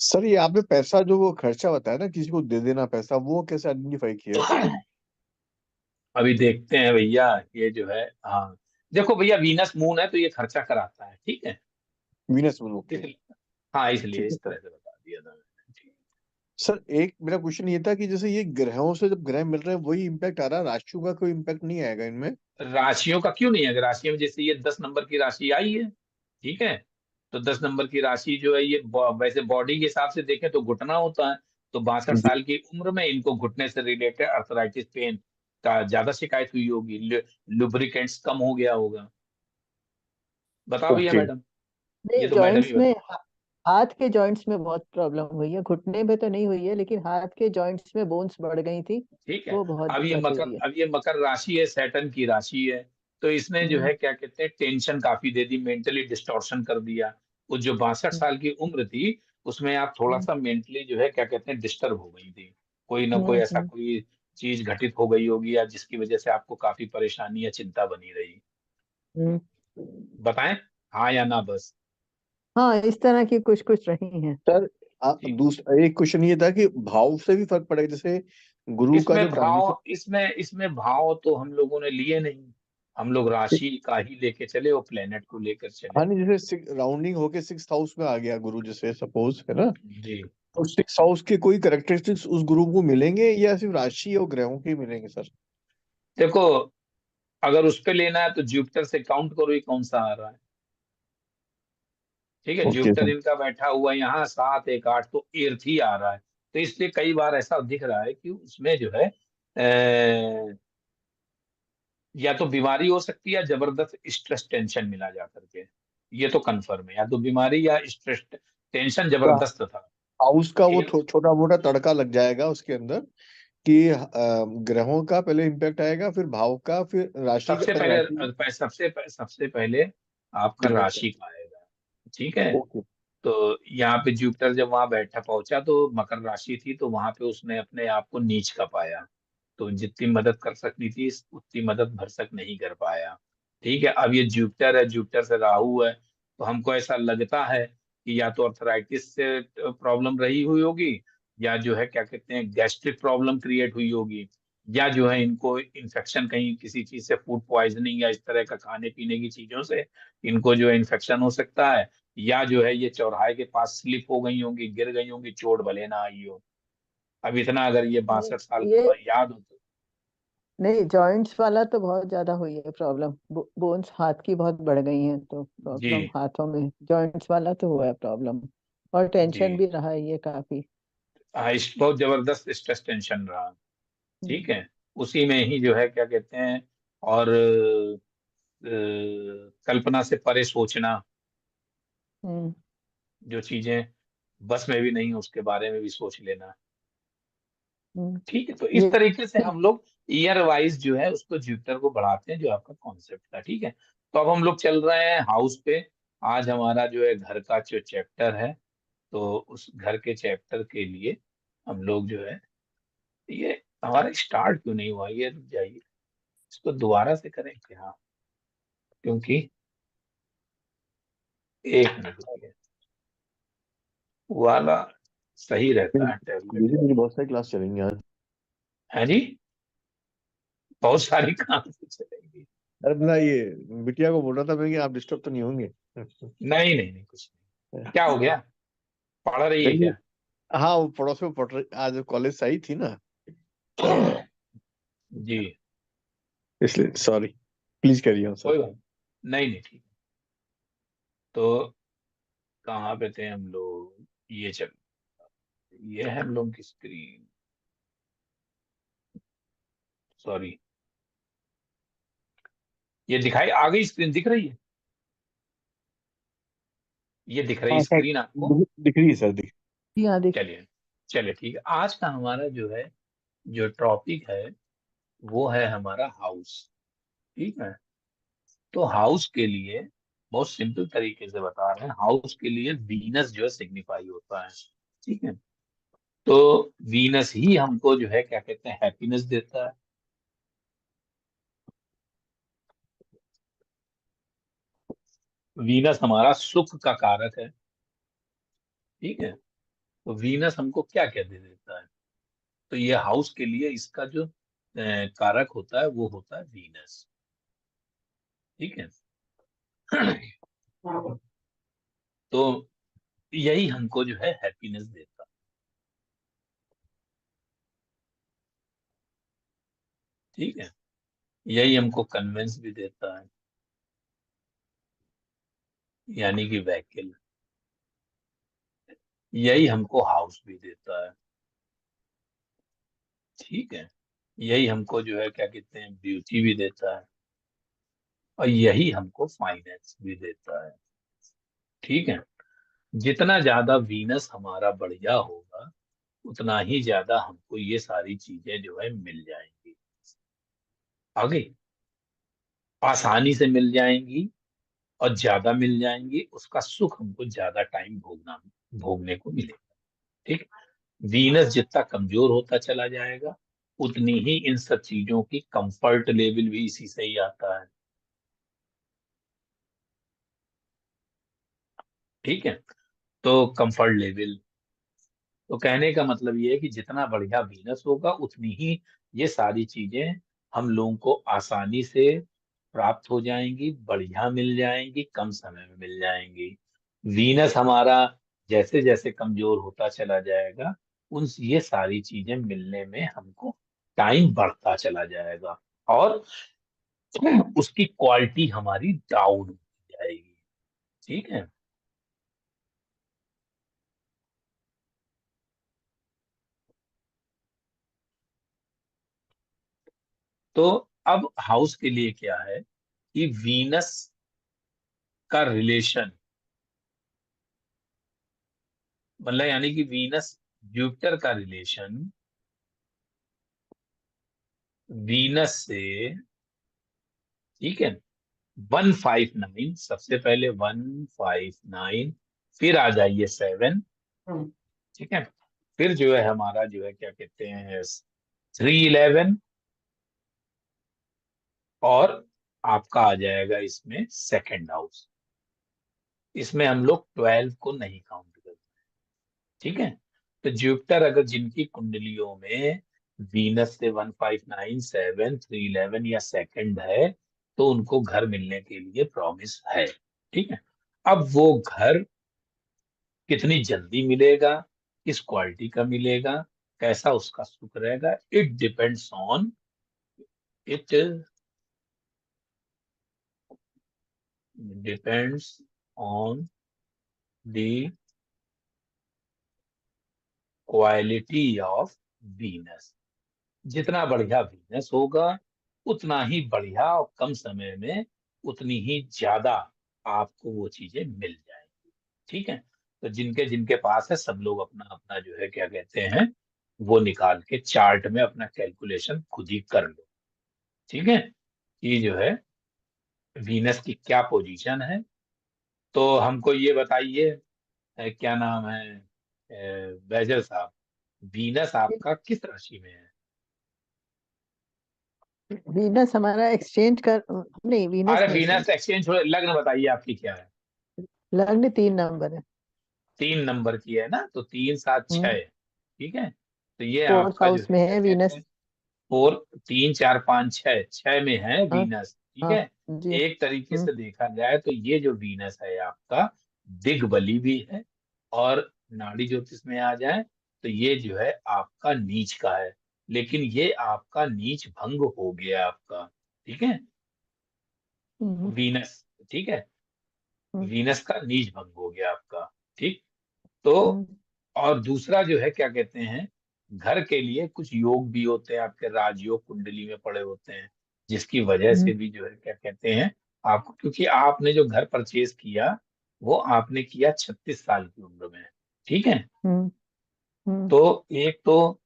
सर ये आपने पैसा जो वो खर्चा बताया ना, किसी को दे देना पैसा, वो कैसे आइडेंटिफाई किया? अभी देखते हैं भैया, ये जो है, हाँ, देखो भैया, वीनस मून है तो ये खर्चा कराता है, ठीक है, वीनस में, ओके। इसलिए, हाँ, इसलिए ठीक है इस सर। तरह से बता दिया था मैंने, ठीक। सर एक मेरा क्वेश्चन ये था कि जैसे ये ग्रहों से जब ग्रह मिल रहे हैं वही इम्पैक्ट आ रहा है, राशियों का कोई इम्पैक्ट नहीं आएगा इनमें? राशियों का क्यों नहीं है, अगर राशियों में जैसे ये 10 नंबर की राशि आई है, ठीक है, तो 10 नंबर की राशि जो है, ये वैसे बॉडी के हिसाब से देखें तो घुटना होता है, तो 62 जी। साल की उम्र में इनको घुटने से रिलेटेड अर्थराइटिस पेन का ज्यादा शिकायत हुई होगी, लुब्रिकेंट्स कम हो गया होगा। बताओ भैया ओके। मैडम, ये नहीं, तो मैडम ही जॉइंट्स में, बता। हाथ के जॉइंट्स में बहुत प्रॉब्लम हुई है, घुटने में तो नहीं हुई है, लेकिन हाथ के जॉइंट्स में बोन्स बढ़ गई थी। ठीक है, वो बहुत दिक्कत हुई है। अब ये मकर राशि है, सैटर्न की राशि है, तो इसने जो हम्म। है क्या कहते हैं, टेंशन काफी दे दी, मेंटली डिस्टॉर्शन कर दिया। वो जो 62 साल की उम्र थी, उसमें आप थोड़ा हम्म। सा मेंटली जो है क्या कहते हैं, डिस्टर्ब हो गई थी, कोई ना कोई हम्म। ऐसा कोई चीज घटित हो गई होगी, या जिसकी वजह से आपको काफी परेशानी या चिंता बनी रही। हम्म। बताएं, हाँ या ना, बस। हाँ, इस तरह की कुछ कुछ रही हैं। सर ठीक, दूसरा एक क्वेश्चन ये था कि भाव से भी फर्क पड़ेगा, जैसे गुरु का जो ट्रांजिशन। इसमें भाव तो हम लोगों ने लिए नहीं, हम लोग राशि का ही लेके चले, वो प्लेनेट को लेकर चले। हाँ नहीं, जैसे राउंडिंग होके 6th हाउस में आ गया गुरु, जैसे सपोज है ना, जी, तो 6th हाउस के कोई करेक्टरिस्टिक्स उस गुरु को मिलेंगे या सिर्फ राशि और ग्रहों के ही मिलेंगे सर? देखो, अगर उस पे लेना है तो जुपिटर से काउंट करो, ये कौन सा आ रहा है, ठीक है, ओके जुपिटर सर। इनका बैठा हुआ है यहाँ 7 1 8, तो एर्थ ही आ रहा है, तो इसलिए कई बार ऐसा दिख रहा है कि उसमें जो है या तो बीमारी हो सकती है या जबरदस्त स्ट्रेस टेंशन मिला जा करके, ये तो कंफर्म है, या तो बीमारी या स्ट्रेस टेंशन तो जबरदस्त था। हाउस का वो ठीक है, छोटा मोटा तड़का लग जाएगा उसके अंदर कि ग्रहों का पहले इम्पैक्ट आएगा, फिर भाव का, फिर राशि का, सबसे पहले राशि पहले सबसे पहले आपका ग्रह का। राशि का आएगा। ठीक है, ओके। तो यहाँ पे जुपिटर जब वहां बैठा पहुंचा तो मकर राशि थी, तो वहां पे उसने अपने आप को नीच का पाया। तो जितनी मदद कर सकती थी उतनी मदद भरसक नहीं कर पाया। ठीक है, अब ये जुपिटर है, जुपिटर से राहु है, तो हमको ऐसा लगता है कि या तो अर्थराइटिस से प्रॉब्लम रही हुई होगी, या जो है क्या कहते हैं गैस्ट्रिक प्रॉब्लम क्रिएट हुई होगी, या जो है इनको इन्फेक्शन कहीं किसी चीज से, फूड पॉइजनिंग या इस तरह का खाने पीने की चीजों से इनको जो है इन्फेक्शन हो सकता है, या जो है ये चौराहे के पास स्लिप हो गई होंगी, गिर गई होंगी, चोट भले ना आई हो। अब इतना अगर ये नहीं 62 साल ये का याद हो तो। नहीं, जॉइंट्स वाला तो बहुत ज्यादा हुई है प्रॉब्लम। बोन्स हाथ की बहुत बढ़ गई हैं, तो जी प्रॉब्लम हाथों में जॉइंट्स वाला तो हुआ है प्रॉब्लम। और जी, टेंशन भी रहा है ये काफी। हाँ, बहुत जबरदस्त स्ट्रेस टेंशन रहा। ठीक हम्म। है, उसी में ही जो है क्या कहते हैं, और कल्पना से परे सोचना, हम्म। जो चीजें बस में भी नहीं उसके बारे में भी सोच लेना। हम्म। ठीक है, तो इस ये तरीके से हम लोग ईयर वाइज जो है उसको जुपिटर को बढ़ाते हैं, जो आपका कॉन्सेप्ट था। ठीक है, तो अब हम लोग चल रहे हैं हाउस पे। आज हमारा जो है घर का जो चैप्टर है, तो उस घर के चैप्टर के लिए हम लोग जो है, ये हमारा स्टार्ट क्यों नहीं हुआ, ये रुक जाइए, इसको दोबारा से करें क्या, क्योंकि एक मिनट रुकिए, वाला सही रहता है टैबलेट। दीदी मेरी बहुत सारी क्लास चलेंगी आज। है जी, बहुत सारी काम से चलेंगी। अरे अपना ये बिटिया को बोल रहा था मैं कि आप डिस्टर्ब तो नहीं होंगे। नहीं नहीं नहीं, कुछ नहीं, क्या हो गया, पढ़ रही है नहीं, क्या? हाँ वो पड़ोस में पढ़ रही, आज कॉलेज से आई थी ना, जी, इसलिए सॉरी। प्लीज करिए on, सर। कोई बात नहीं, नहीं ठीक। तो कहाँ पे थे हम लोग, ये चल, ये है हम लोग की स्क्रीन, सॉरी, ये दिखाई आ गई, स्क्रीन दिख रही है, ये दिख रही हाँ सर, स्क्रीन आपको? दिख रही है सर, दिख। यहाँ देख। चलिए, चलिए ठीक है, आज का हमारा जो है, जो टॉपिक है, वो है हमारा हाउस। ठीक है, तो हाउस के लिए बहुत सिंपल तरीके से बता रहे हैं, हाउस के लिए वीनस जो है सिग्निफाई होता है। ठीक है, तो वीनस ही हमको जो है क्या कहते हैं हैप्पीनेस देता है। वीनस हमारा सुख का कारक है। ठीक है, तो वीनस हमको क्या क्या दे देता है, तो ये हाउस के लिए इसका जो कारक होता है वो होता है वीनस। ठीक है, तो यही हमको जो है हैप्पीनेस देता है। ठीक है, यही हमको कन्वेंस भी देता है, यानी कि व्हीकल, यही हमको हाउस भी देता है। ठीक है, यही हमको जो है क्या कहते हैं ब्यूटी भी देता है, और यही हमको फाइनेंस भी देता है। ठीक है, जितना ज्यादा वीनस हमारा बढ़िया होगा, उतना ही ज्यादा हमको ये सारी चीजें जो है मिल जाएंगी, आगे आसानी से मिल जाएंगी, और ज्यादा मिल जाएंगी, उसका सुख हमको ज्यादा टाइम भोगने को मिलेगा। ठीक, वीनस जितना कमजोर होता चला जाएगा, उतनी ही इन सब चीजों की कंफर्ट लेवल भी इसी से ही आता है। ठीक है, तो कंफर्ट लेवल, तो कहने का मतलब ये है कि जितना बढ़िया वीनस होगा, उतनी ही ये सारी चीजें हम लोगों को आसानी से प्राप्त हो जाएंगी, बढ़िया मिल जाएंगी, कम समय में मिल जाएंगी। वीनस हमारा जैसे जैसे कमजोर होता चला जाएगा, उन ये सारी चीजें मिलने में हमको टाइम बढ़ता चला जाएगा, और उसकी क्वालिटी हमारी डाउन हो जाएगी। ठीक है, तो अब हाउस के लिए क्या है कि वीनस का रिलेशन, मतलब यानी कि वीनस जुपिटर का रिलेशन वीनस से, ठीक है, 159, सबसे पहले 159, फिर आ जाइए 7, ठीक है, फिर जो है हमारा जो है क्या कहते हैं 311, और आपका आ जाएगा इसमें सेकंड हाउस। इसमें हम लोग 12 को नहीं काउंट करते, ठीक है। तो जुपिटर अगर जिनकी कुंडलियों में वीनस से 159, 7, 311 या सेकंड है, तो उनको घर मिलने के लिए प्रॉमिस है, ठीक है। अब वो घर कितनी जल्दी मिलेगा, किस क्वालिटी का मिलेगा, कैसा उसका सुख रहेगा, it depends on the quality of Venus. जितना बढ़िया वीनस होगा उतना ही बढ़िया और कम समय में उतनी ही ज्यादा आपको वो चीजें मिल जाएंगी, ठीक है। तो जिनके जिनके पास है सब लोग अपना अपना जो है क्या कहते हैं वो निकाल के चार्ट में अपना कैलकुलेशन खुद ही कर लो, ठीक है, कि जो है वीनस की क्या पोजीशन है। तो हमको ये बताइए, क्या नाम है, बैजल साहब, वीनस आपका किस राशि में है? वीनस हमारा एक्सचेंज कर, नहीं वीनस अरे नहीं है। वीनस एक्सचेंज छोड़े, लग्न बताइए आपकी क्या है? लग्न 3 नंबर है। 3 नंबर की है ना, तो 3, 7, 6, ठीक है। तो ये फोर्थ आपका जो हाउस है में क्या है कहते वीनस। हैं 4, 3, 4, 5, 6, 6 में है हाँ। वीनस, ठीक हाँ है। जी। एक तरीके हम्म। से देखा जाए तो ये जो वीनस है आपका दिग्बली भी है, और नाड़ी ज्योतिष में आ जाए तो ये जो है आपका नीच का है, लेकिन ये आपका नीच भंग हो गया आपका, ठीक है, हम्म। वीनस, ठीक है, हम्म। वीनस का नीच भंग हो गया आपका, ठीक। तो हम्म। और दूसरा जो है क्या कहते हैं, घर के लिए कुछ योग भी होते हैं आपके, राजयोग कुंडली में पड़े होते हैं, जिसकी वजह हम्म। से भी जो है क्या कहते हैं आपको, क्योंकि आपने जो घर परचेज किया वो आपने किया 36 साल की उम्र में, ठीक है। हम्म। हम्म। तो एक तो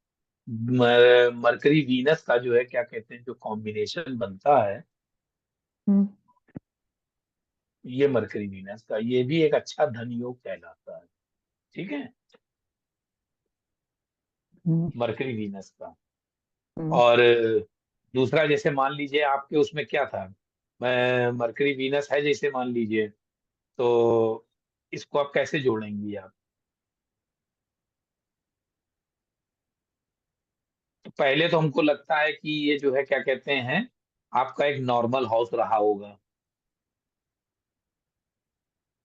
मरकरी वीनस का जो है क्या कहते हैं जो कॉम्बिनेशन बनता है, हम्म। ये मरकरी वीनस का ये भी एक अच्छा धन योग कहलाता है, ठीक है, हम्म। मरकरी वीनस का। हम्म। और दूसरा जैसे मान लीजिए आपके उसमें क्या था, मैं मरकरी वीनस है जैसे मान लीजिए, तो इसको आप कैसे जोड़ेंगी आप? तो पहले तो हमको लगता है कि ये जो है क्या कहते हैं आपका एक नॉर्मल हाउस रहा होगा,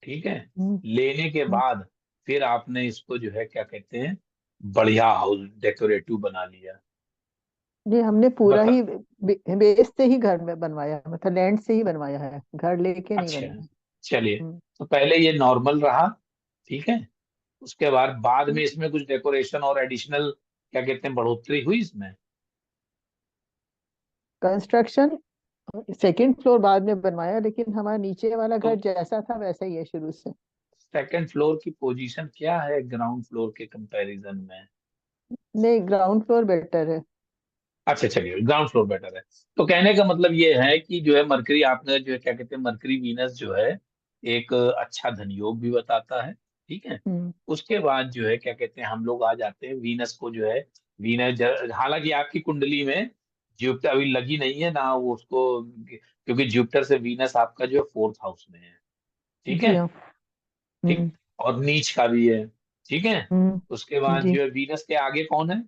ठीक है। हम्म। लेने के हम्म। बाद फिर आपने इसको जो है क्या कहते हैं बढ़िया हाउस डेकोरेटिव बना लिया। ये हमने पूरा बता, ही बेस से ही घर में बनवाया है, मतलब लैंड से ही बनवाया है, घर लेके नहीं अच्छा, बनवाया। चलिए, हम्म। तो पहले ये नॉर्मल रहा, ठीक है, उसके बाद में इसमें कुछ डेकोरेशन और एडिशनल क्या कहते हैं बढ़ोतरी हुई इसमें? कंस्ट्रक्शन सेकंड फ्लोर बाद में बनवाया, लेकिन हमारा नीचे वाला तो घर जैसा था वैसा ही है शुरू से। सेकंड फ्लोर की पोजीशन क्या है ग्राउंड फ्लोर के कंपैरिजन में? नहीं, ग्राउंड फ्लोर बेटर है। अच्छा, चलिए ग्राउंड फ्लोर बेटर है। तो कहने का मतलब ये है कि जो है मरकरी आपने जो है क्या कहते हैं मरकरी वीनस जो है एक अच्छा धन योग भी बताता है, ठीक है। हम्म। उसके बाद जो है क्या कहते हैं हम लोग आ जाते हैं वीनस को जो है, हालांकि आपकी कुंडली में जुपिटर अभी लगी नहीं है ना वो उसको, क्योंकि जुपिटर से वीनस आपका जो है फोर्थ हाउस में है, ठीक जी है, हाँ। ठीक, हम्म। और नीच का भी है, ठीक है। उसके बाद जी। जो है वीनस के आगे कौन है?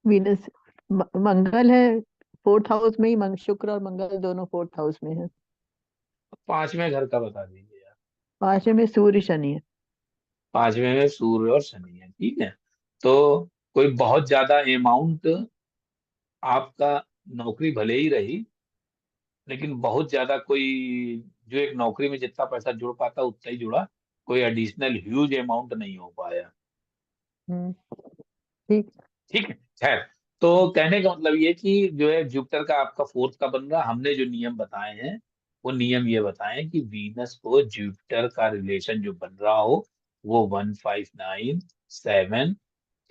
वीनस, मंगल है फोर्थ हाउस में ही, शुक्र और मंगल दोनों फोर्थ हाउस में है। पांचवें घर का बता दीजिए यार। पांचवें में सूर्य शनि है। पांचवें में सूर्य और शनि है, ठीक है। तो कोई बहुत ज्यादा अमाउंट आपका नौकरी भले ही रही, लेकिन बहुत ज्यादा कोई जो एक नौकरी में जितना पैसा जुड़ पाता उतना ही जुड़ा, कोई एडिशनल ह्यूज अमाउंट नहीं हो पाया, हम्म। ठीक। ठीक है, खैर। तो कहने का मतलब ये कि जो है जुपिटर का आपका फोर्थ का बन रहा, हमने जो नियम बताए हैं वो नियम ये बताएं कि वीनस को जुपिटर का रिलेशन जो बन रहा हो वो 159, 7,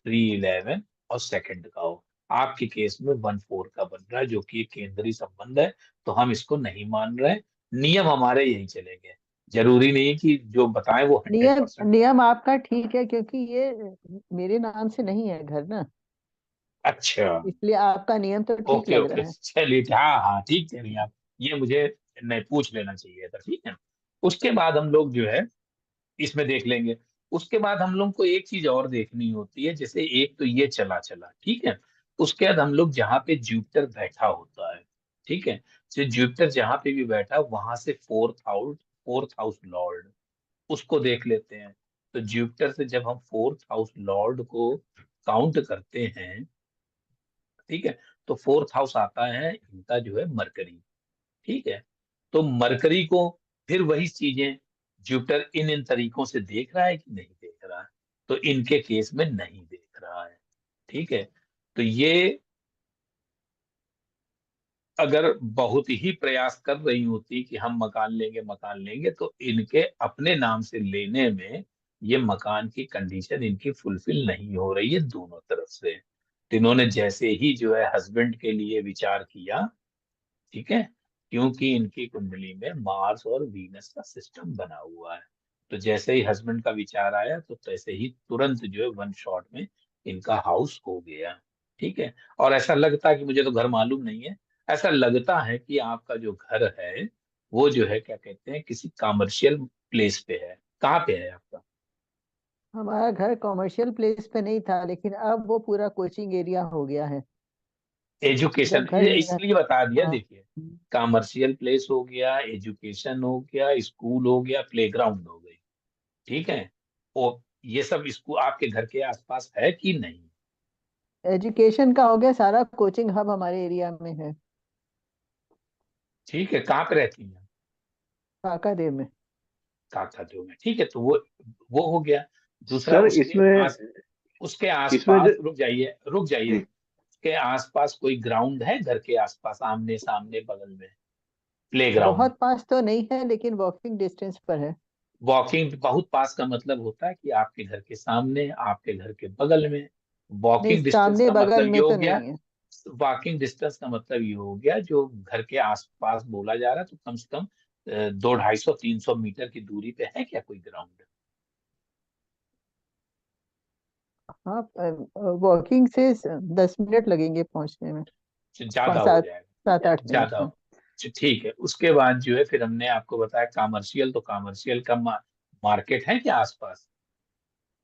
311 और सेकंड का हो। आपके केस में 1, 4 का बन रहा है जो कि एक केंद्रीय संबंध है, तो हम इसको नहीं मान रहे। नियम हमारे यही चलेंगे, जरूरी नहीं कि जो बताएं वो हंड्रेड नियम परसेंट नियम आपका ठीक है, क्योंकि ये मेरे नाम से नहीं है घर ना, अच्छा, इसलिए आपका नियम तो ठीक ओके लग ओके, रहा है। चलिए हाँ हाँ ठीक कह रही हैं आप। ये मुझे नहीं पूछ लेना चाहिए था, ठीक है। उसके बाद हम लोग जो है इसमें देख लेंगे। उसके बाद हम लोग को एक चीज और देखनी होती है, जैसे एक तो ये चला चला, ठीक है। उसके बाद हम लोग जहाँ पे जुपिटर बैठा होता है, ठीक है, तो जुपिटर जहाँ पे भी बैठा वहां से फोर्थ हाउस लॉर्ड उसको देख लेते हैं। तो जुपिटर से जब हम फोर्थ हाउस लॉर्ड को काउंट करते हैं, ठीक है, तो फोर्थ हाउस आता है इनका जो है मरकरी, ठीक है। तो मरकरी को फिर वही चीजें जुपिटर इन इन तरीकों से देख रहा है कि नहीं देख रहा है, तो इनके केस में नहीं देख रहा है, ठीक है। तो ये अगर बहुत ही प्रयास कर रही होती कि हम मकान लेंगे तो इनके अपने नाम से लेने में ये मकान की कंडीशन इनकी फुलफिल नहीं हो रही है दोनों तरफ से। तो इन्होंने जैसे ही जो है हस्बैंड के लिए विचार किया, ठीक है, क्योंकि इनकी कुंडली में मार्स और वीनस का सिस्टम बना हुआ है। तो जैसे ही हस्बैंड का विचार आया तो तैसे ही तुरंत जो है वन शॉट में इनका हाउस हो गया, ठीक है। और ऐसा लगता है कि मुझे तो घर मालूम नहीं है, ऐसा लगता है कि आपका जो घर है वो जो है क्या कहते हैं किसी कमर्शियल प्लेस पे है। कहाँ पे है आपका? हमारा घर कॉमर्शियल प्लेस पे नहीं था, लेकिन अब वो पूरा कोचिंग एरिया हो गया है। एजुकेशन जब घर लिया। इसलिए बता दिया, हाँ। देखिए, कमर्शियल प्लेस हो गया, एजुकेशन हो गया, स्कूल हो गया, प्लेग्राउंड हो गई, ठीक है। और ये सब स्कूल आपके घर के आसपास है कि नहीं? एजुकेशन का हो गया, सारा कोचिंग हब हमारे एरिया में है, ठीक है, कहाँ पे रहती हैं? काकादेव में। काकादेव में, ठीक है। तो वो हो गया। दूसरा सर उसके इसमें आस उसके इसमें आसपास रुक जाइए रुक जाइए, हम्म, उसके आसपास कोई ग्राउंड है घर के आसपास, आमने सामने बगल में, प्ले ग्राउंड? बहुत पास तो नहीं है, लेकिन वॉकिंग डिस्टेंस पर है। वॉकिंग बहुत पास का मतलब होता है कि आपके घर के सामने, आपके घर के बगल में। नहीं, वॉकिंग डिस्टेंस सामने का बगल मतलब ये में हो तो गया, नहीं है। वॉकिंग डिस्टेंस का मतलब ये हो गया जो घर के आसपास बोला जा रहा है, तो कम से कम 200, 250, 300 मीटर की दूरी पे है क्या कोई ग्राउंड? हाँ, वॉकिंग से 10 मिनट लगेंगे पहुंचने में। ज्यादा पाँच हो सात जाएगा, ठीक सात है, आठ मिनट ज्यादा हो। हाँ। ठीक है, उसके बाद जो है फिर हमने आपको बताया कॉमर्शियल, तो कॉमर्शियल का मार्केट है क्या आसपास?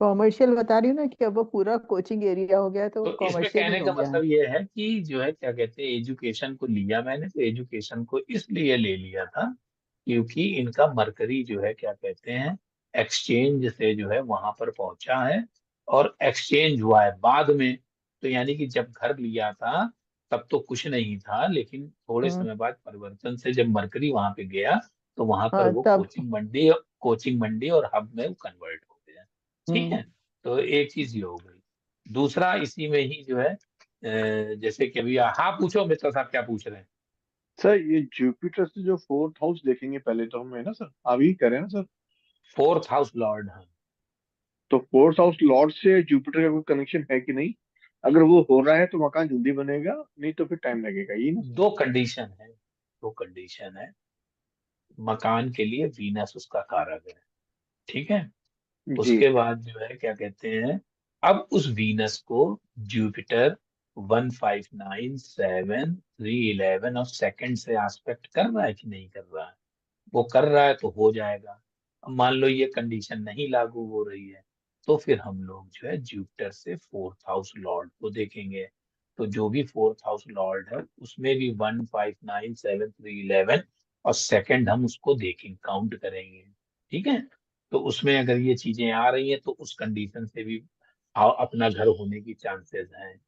कॉमर्शियल बता रही हूँ ना कि अब वो पूरा कोचिंग एरिया हो गया है, तो तो इसमें कॉमर्शियल ही कहने हो का गया है। मतलब ये है कि जो है क्या कहते हैं एजुकेशन को लिया मैंने, तो एजुकेशन को इसलिए ले लिया था क्योंकि इनका मरकरी जो है क्या कहते हैं एक्सचेंज से जो है वहां पर पहुंचा है, और एक्सचेंज हुआ है बाद में। तो यानी कि जब घर लिया था तब तो कुछ नहीं था, लेकिन थोड़े हम्म। समय बाद परिवर्तन से जब मरकरी वहां पे गया तो वहां पर हाँ वो तब। कोचिंग मंडी और हब में वो कन्वर्ट हो गया, ठीक हम्म। है। तो एक चीज ये हो गई। दूसरा इसी में ही जो है जैसे कि अभी हाँ पूछो मित्र साहब क्या पूछ रहे हैं? सर ये जुपिटर से जो फोर्थ हाउस देखेंगे पहले तो हम, है ना सर, अभी करें ना सर। फोर्थ हाउस लॉर्ड, हाँ। तो फोर्थ हाउस लॉर्ड से जुपिटर का कोई कनेक्शन है कि नहीं? अगर वो हो रहा है तो मकान जल्दी बनेगा, नहीं तो फिर टाइम लगेगा, ये ना सर। दो कंडीशन है मकान के लिए, वीनस उसका कारक है, ठीक है। जी। उसके बाद जो है क्या कहते हैं, अब उस वीनस को जुपिटर 159, 7, 311 और सेकंड से एस्पेक्ट कर रहा है कि नहीं कर रहा है? वो कर रहा है तो हो जाएगा। अब मान लो ये कंडीशन नहीं लागू हो रही है, तो फिर हम लोग जो है जुपिटर से फोर्थ हाउस लॉर्ड को देखेंगे। तो जो भी फोर्थ हाउस लॉर्ड है उसमें भी 159, 7, 311 और सेकंड हम उसको देखेंगे, काउंट करेंगे, ठीक है। तो उसमें अगर ये चीजें आ रही हैं तो उस कंडीशन से भी अपना घर होने की चांसेस हैं।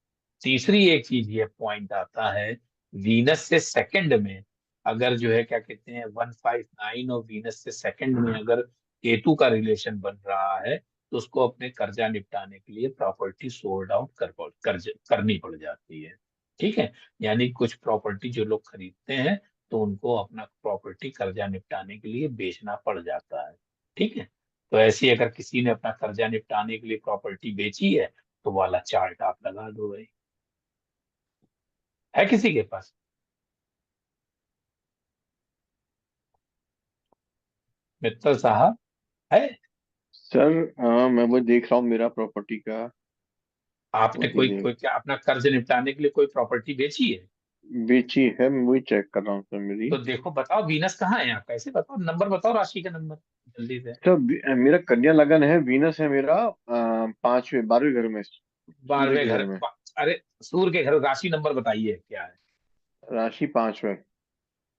तीसरी एक चीज ये पॉइंट आता है, वीनस से सेकंड में अगर जो है क्या कहते हैं 159 और वीनस से सेकंड में अगर केतु का रिलेशन बन रहा है तो उसको अपने कर्जा निपटाने के लिए प्रॉपर्टी सोल्ड आउट करनी पड़ जाती है। ठीक है, यानी कुछ प्रॉपर्टी जो लोग खरीदते हैं तो उनको अपना प्रॉपर्टी कर्जा निपटाने के लिए बेचना पड़ जाता है। ठीक है, तो ऐसे अगर किसी ने अपना कर्जा निपटाने के लिए प्रॉपर्टी बेची है तो वाला चार्ट आप लगा दो भाई। है किसी के पास? मित्तल साहब है? सर मैं वो देख रहा हूँ मेरा प्रॉपर्टी का। आपने वही कोई देख कोई क्या अपना कर्ज निपटाने के लिए कोई प्रॉपर्टी बेची है? बेची है, मैं वही चेक कर रहा हूँ सर मेरी। तो देखो, बताओ वीनस कहाँ है आपका, ऐसे बताओ, नंबर बताओ, राशि का नंबर जल्दी से। सर मेरा कन्या लगन है, वीनस है मेरा 5वें 12वें घर में, सूर्य 12वें के घर घर में। अरे सूर्य के घर, राशि नंबर बताइए क्या है? राशि 5वें।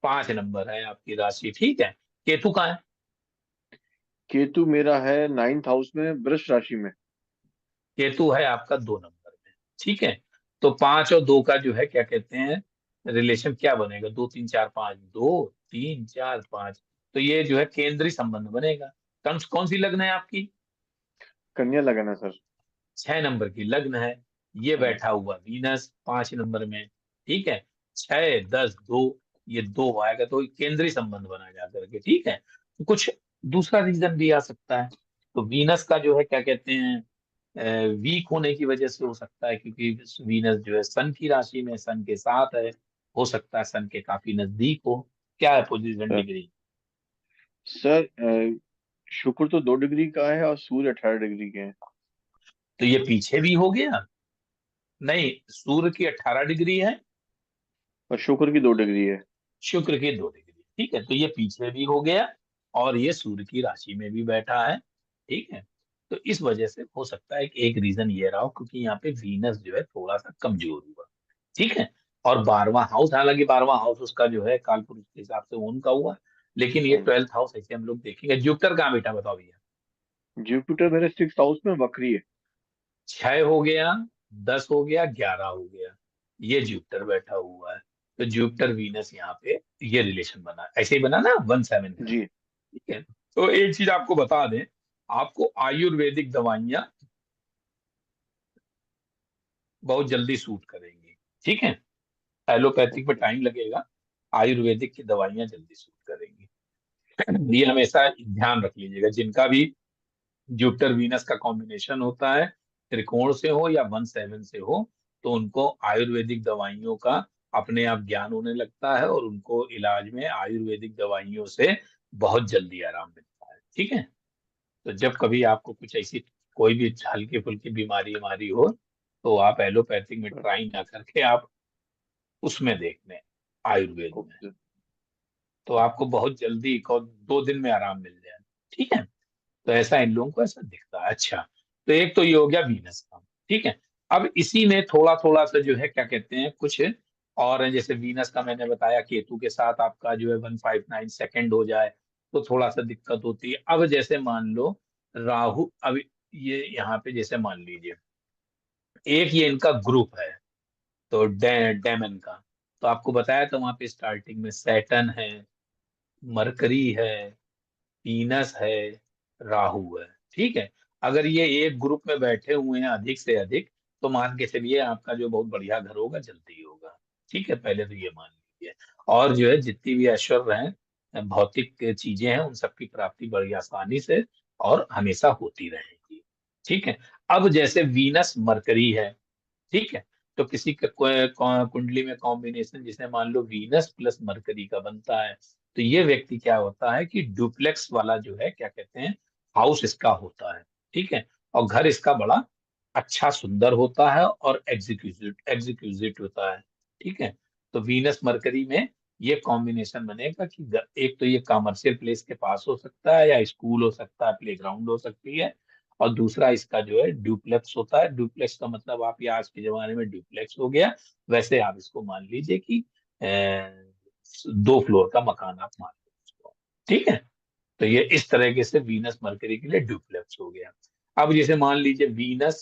5 नंबर है आपकी राशि, ठीक है। केतु कहाँ है? केतु मेरा है 9th हाउस में, वृष राशि में। केतु है आपका 2 नंबर में, ठीक है। तो 5 और 2 का जो है क्या कहते हैं, रिलेशन क्या बनेगा? 2 3 4 5, 2 3 4 5, तो ये जो है केंद्रीय संबंध बनेगा। कौन सी लग्न है आपकी? कन्या लगन है सर। 6 नंबर की लग्न है। ये हाँ। बैठा हुआ वीनस 5 नंबर में, ठीक है। 6 10 2, ये 2 आएगा तो केंद्रीय संबंध बना जा करके, ठीक है। तो कुछ दूसरा रीजन भी आ सकता है। तो वीनस का जो है क्या कहते हैं, वीक होने की वजह से हो सकता है, क्योंकि वीनस जो है सन की राशि में, सन के साथ है। हो सकता है सन के काफी नजदीक हो। क्या है पोजीशन, सर डिग्री? सर शुक्र तो 2 डिग्री का है और सूर्य 18 डिग्री के हैं। तो ये पीछे भी हो गया। नहीं, सूर्य की 18 डिग्री है, और शुक्र की 2 डिग्री है। शुक्र की 2 डिग्री, ठीक है। तो ये पीछे भी हो गया और ये सूर्य की राशि में भी बैठा है, ठीक है। तो इस वजह से हो सकता है कि एक रीजन ये रहा हो, क्योंकि यहाँ पे वीनस जो है थोड़ा सा कमजोर हुआ, ठीक है। और 12वां हाउस, हालांकि 12वां हाउस उसका जो है कालपुरुष के हिसाब से उनका हुआ, लेकिन ये हाँ। 12th हाउस ऐसे हम लोग देखेंगे। जुपिटर कहाँ बेटा, बताओ भैया? जुपिटर मेरे 6th हाउस में वक्री है। 6 हो गया, 10 हो गया, 11 हो गया, ये जुपिटर बैठा हुआ है। तो जुपिटर वीनस यहाँ पे ये रिलेशन बना, ऐसे ही बना ना 1 7 का, जी। ठीक है। तो एक चीज आपको बता दें, आपको आयुर्वेदिक दवाइयां बहुत जल्दी सूट करेंगी, ठीक है। एलोपैथिक में ओके। टाइम लगेगा, आयुर्वेदिक की दवाइयां जल्दी सूट करेंगी। ये हमेशा ध्यान रख लीजिएगा, जिनका भी जुपिटर वीनस का कॉम्बिनेशन होता है, त्रिकोण से हो या 1 7 से हो, तो उनको आयुर्वेदिक दवाइयों का अपने आप ज्ञान होने लगता है, और उनको इलाज में आयुर्वेदिक दवाइयों से बहुत जल्दी आराम मिलता है, ठीक है। तो जब कभी आपको कुछ ऐसी कोई भी हल्की फुल्की बीमारी हमारी हो, तो आप एलोपैथिक में ट्राई ना करके आप उसमें देख लें, आयुर्वेद में। ओके। तो आपको बहुत जल्दी 2 दिन में आराम मिल जाए, ठीक है। तो ऐसा इन लोगों को ऐसा दिखता है। अच्छा, तो एक तो ये हो गया वीनस का, ठीक है। अब इसी में थोड़ा थोड़ा सा जो है क्या कहते हैं कुछ और है, जैसे वीनस का मैंने बताया, केतु के साथ आपका जो है 159 सेकंड हो जाए तो थोड़ा सा दिक्कत होती है। अब जैसे मान लो राहु, अब ये यहाँ पे जैसे मान लीजिए एक ये इनका ग्रुप है, तो डेमन का, तो आपको बताया था वहां पे स्टार्टिंग में सैटर्न है, मरकरी है, वीनस है, राहु है, ठीक है। अगर ये एक ग्रुप में बैठे हुए हैं अधिक से अधिक, तो मान के चलिए आपका जो बहुत बढ़िया घर होगा जल्दी होगा, ठीक है। पहले तो ये मान लीजिए। और जो है जितनी भी ऐश्वर्य हैं, भौतिक चीजें हैं, उन सबकी प्राप्ति बड़ी आसानी से और हमेशा होती रहेगी, ठीक है। अब जैसे वीनस मरकरी है, ठीक है। तो किसी का कुंडली में कॉम्बिनेशन जिसे मान लो वीनस प्लस मरकरी का बनता है, तो ये व्यक्ति क्या होता है कि डुप्लेक्स वाला जो है क्या कहते हैं, हाउस इसका होता है, ठीक है। और घर इसका बड़ा अच्छा सुंदर होता है और एग्जीक्यूटिव एग्जीक्यूटिव होता है, ठीक है। तो वीनस मरकरी में ये कॉम्बिनेशन बनेगा कि एक तो ये कमर्शियल प्लेस के पास हो सकता है, या स्कूल हो सकता है, प्लेग्राउंड हो सकती है। और दूसरा इसका जो है ड्यूप्लेक्स होता है। ड्यूप्लेक्स का मतलब आप, ये आज के जमाने में ड्यूप्लेक्स हो गया, वैसे आप इसको मान लीजिए कि 2 फ्लोर का मकान आप मान लीजिए इसको, ठीक है। तो ये इस तरीके से वीनस मरकरी के लिए ड्यूप्लेक्स हो गया। अब जैसे मान लीजिए वीनस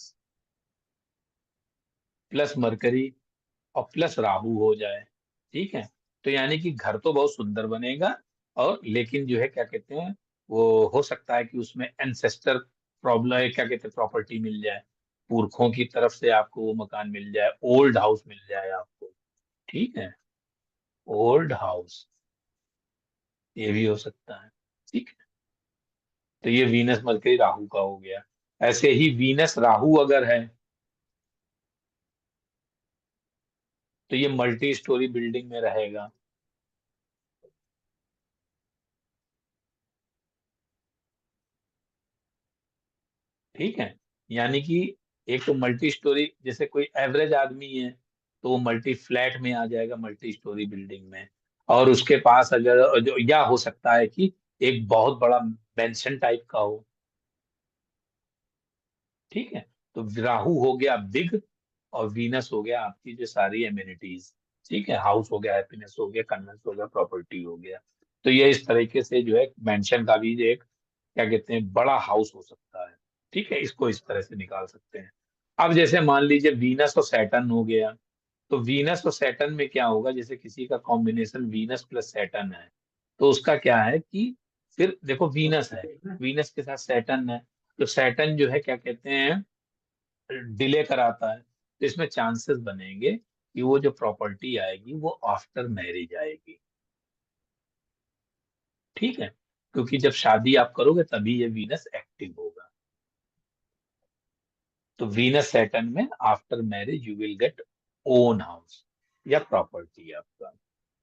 प्लस मरकरी और प्लस राहु हो जाए, ठीक है। तो यानी कि घर तो बहुत सुंदर बनेगा, और लेकिन जो है क्या कहते हैं, वो हो सकता है कि उसमें एंसेस्टर प्रॉब्लम क्या कहते हैं प्रॉपर्टी मिल जाए, पुरखों की तरफ से आपको वो मकान मिल जाए, ओल्ड हाउस मिल जाए आपको, ठीक है, ओल्ड हाउस ये भी हो सकता है, ठीक है। तो ये वीनस मरकरी राहु का हो गया। ऐसे ही वीनस राहु अगर है तो ये मल्टी स्टोरी बिल्डिंग में रहेगा, ठीक है। यानी कि एक तो मल्टी स्टोरी, जैसे कोई एवरेज आदमी है तो वो मल्टी फ्लैट में आ जाएगा, मल्टी स्टोरी बिल्डिंग में। और उसके पास अगर या हो सकता है कि एक बहुत बड़ा मेंशन टाइप का हो, ठीक है। तो राहु हो गया बिग, और वीनस हो गया आपकी जो सारी एमिनिटीज, ठीक है, हाउस हो गया, हैप्पीनेस हो गया, कन्वेंस हो गया, प्रॉपर्टी हो गया। तो ये इस तरीके से जो है मेंशन का भी एक क्या कहते हैं बड़ा हाउस हो सकता है, ठीक है, इसको इस तरह से निकाल सकते हैं। अब जैसे मान लीजिए वीनस और सैटर्न हो गया, तो वीनस और सैटर्न में क्या होगा, जैसे किसी का कॉम्बिनेशन वीनस प्लस सैटर्न है, तो उसका क्या है कि फिर देखो वीनस है, वीनस के साथ सैटर्न है, तो सैटर्न जो है क्या कहते हैं डिले कराता है, तो इसमें चांसेस बनेंगे कि वो जो प्रॉपर्टी आएगी वो आफ्टर मैरिज आएगी, ठीक है, क्योंकि जब शादी आप करोगे तभी ये वीनस एक्टिव होगा। तो वीनस सैटर्न में after marriage you will get own house या प्रॉपर्टी आपका,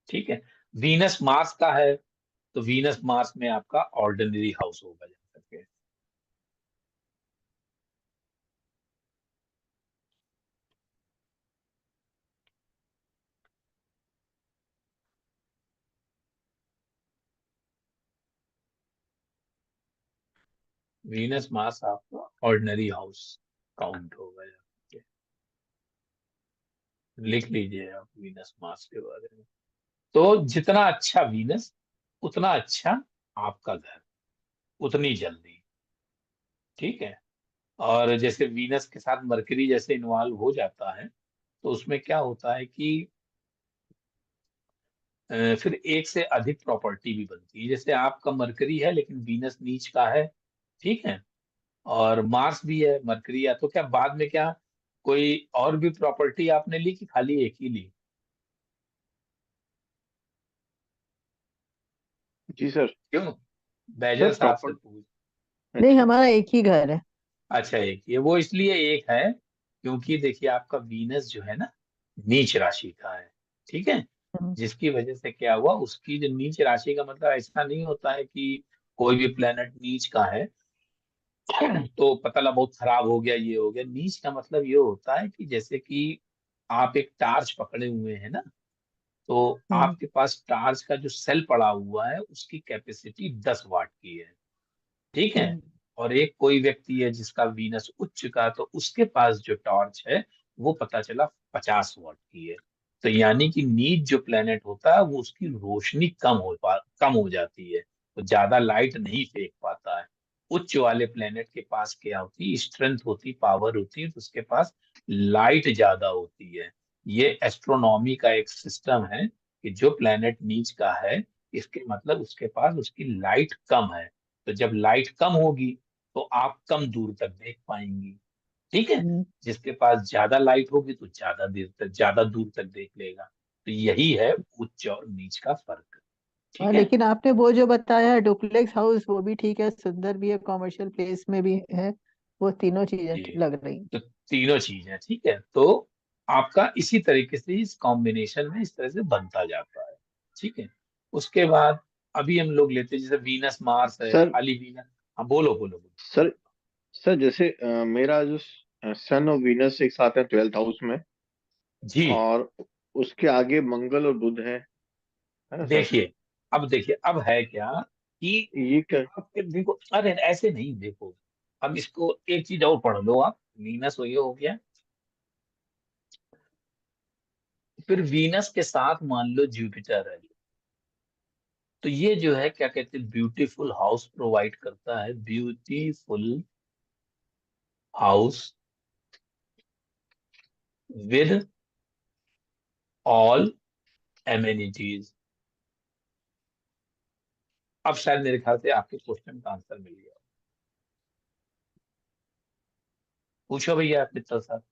ठीक है। वीनस मार्स का है तो वीनस मार्स में आपका ऑर्डिनरी हाउस होगा जैसा कि वीनस मार्स आपका ऑर्डिनरी हाउस काउंट होगा जैसा कि। लिख लीजिए आप वीनस मार्स के बारे में। तो जितना अच्छा वीनस उतना अच्छा आपका घर, उतनी जल्दी, ठीक है। और जैसे वीनस के साथ मरकरी जैसे इन्वॉल्व हो जाता है तो उसमें क्या होता है कि फिर एक से अधिक प्रॉपर्टी भी बनती है। जैसे आपका मरकरी है लेकिन वीनस नीच का है, ठीक है, और मार्स भी है, मरकरी है, तो क्या बाद में क्या कोई और भी प्रॉपर्टी आपने ली कि खाली एक ही ली? जी सर। क्यों, बैजल सर साहब से प्रॉपर पूछ। नहीं, अच्छा। हमारा एक ही घर है। अच्छा एक ये वो इसलिए एक है क्योंकि देखिए आपका वीनस जो है ना नीच राशि का है, ठीक है, हम्म, जिसकी वजह से क्या हुआ, उसकी जो नीच राशि का मतलब ऐसा नहीं होता है कि कोई भी प्लेनेट नीच का है तो पता लगा बहुत खराब हो गया, ये हो गया। नीच का मतलब ये होता है कि जैसे कि आप एक टार्च पकड़े हुए हैं ना, तो हम्म, आपके पास टार्च का जो सेल पड़ा हुआ है उसकी कैपेसिटी 10 वाट की है, ठीक है। हम्म, और एक कोई व्यक्ति है जिसका वीनस उच्च का, तो उसके पास जो टॉर्च है वो पता चला 50 वाट की है। तो यानी कि नीच जो प्लेनेट होता है वो उसकी रोशनी कम हो जाती है, तो ज्यादा लाइट नहीं फेंक पाता है। उच्च वाले प्लेनेट के पास क्या होती, स्ट्रेंथ होती, पावर होती है, तो उसके पास लाइट ज्यादा होती है। ये एस्ट्रोनॉमी का एक सिस्टम है कि जो प्लेनेट नीच का है इसके मतलब उसके पास उसकी लाइट कम है, तो जब लाइट कम होगी तो आप कम दूर तक देख पाएंगी, ठीक है। हम्म। जिसके पास ज्यादा लाइट होगी तो ज्यादा देर तक ज्यादा दूर तक देख लेगा। तो यही है उच्च और नीच का फर्क, हाँ, ठीक है। लेकिन आपने वो जो बताया है डुप्लेक्स हाउस, वो भी ठीक है, सुंदर भी है, कमर्शियल प्लेस में भी है। वो तीनों चीजें जी, लग रही। तो तीनों चीज है, ठीक है। तो आपका इसी तरीके से इस कॉम्बिनेशन में इस तरह से बनता जाता है, ठीक है। उसके बाद अभी हम लोग लेते हैं जैसे वीनस मार्स है, सर। खाली वीनस। हाँ बोलो बोलो बोलो। सर सर जैसे मेरा जो सन और वीनस एक साथ है 12th हाउस में, जी और उसके आगे मंगल और बुध है ना सर? देखिए, अब देखिए अब है क्या कि ये क्या? आपके देखो, अरे ऐसे नहीं देखो, अब इसको एक चीज और पढ़ लो आप, वीनस हो ये हो गया, फिर वीनस के साथ मान लो जुपिटर है, तो ये जो है क्या कहते हैं ब्यूटीफुल हाउस प्रोवाइड करता है, beautiful house with all amenities. अब शायद मेरे ख्याल से आपके क्वेश्चन का आंसर मिल गया। पूछो भैया मित्तल साहब।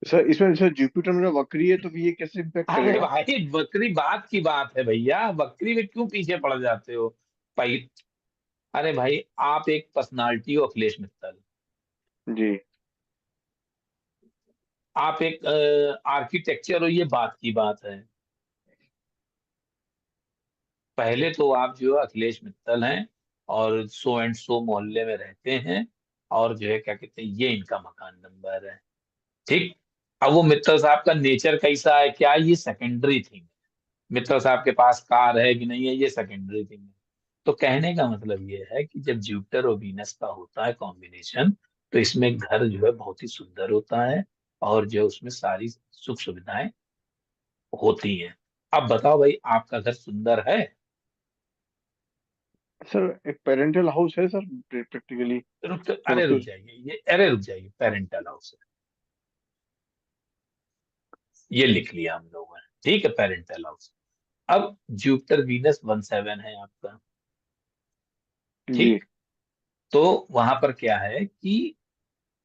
सर इसमें सर जुपिटर में वक्री है तो ये कैसे इम्पैक्ट अरे करेगा? भाई बकरी बात की बात है भैया, बकरी में क्यों पीछे पड़ जाते हो भाई। अरे भाई आप एक पर्सनालिटी हो अखिलेश मित्तल, जी आप एक आर्किटेक्चर हो, ये बात की बात है। पहले तो आप जो है अखिलेश मित्तल हैं और सो एंड सो मोहल्ले में रहते हैं, और जो है क्या कहते हैं ये इनका मकान नंबर है, ठीक। अब वो मित्तल साहब का नेचर कैसा है क्या, ये सेकेंडरी थिंग है। मित्तल साहब के पास कार है कि नहीं है, ये सेकेंडरी थिंग है। तो कहने का मतलब ये है कि जब जुपिटर और वीनस का होता है कॉम्बिनेशन, तो इसमें घर जो है बहुत ही सुंदर होता है, और जो है उसमें सारी सुख सुविधाएं होती हैं। अब बताओ भाई आपका घर सुंदर है? सर, एक पेरेंटल हाउस है सर प्रैक्टिकली। तो अरे रुक फिर जाइए, ये अरे रुक जाइए, पेरेंटल हाउस है, ये लिख लिया हम लोगों ने, ठीक है, पेरेंटल हाउस। अब जुपिटर वीनस 17 है आपका, जी। ठीक। तो वहां पर क्या है कि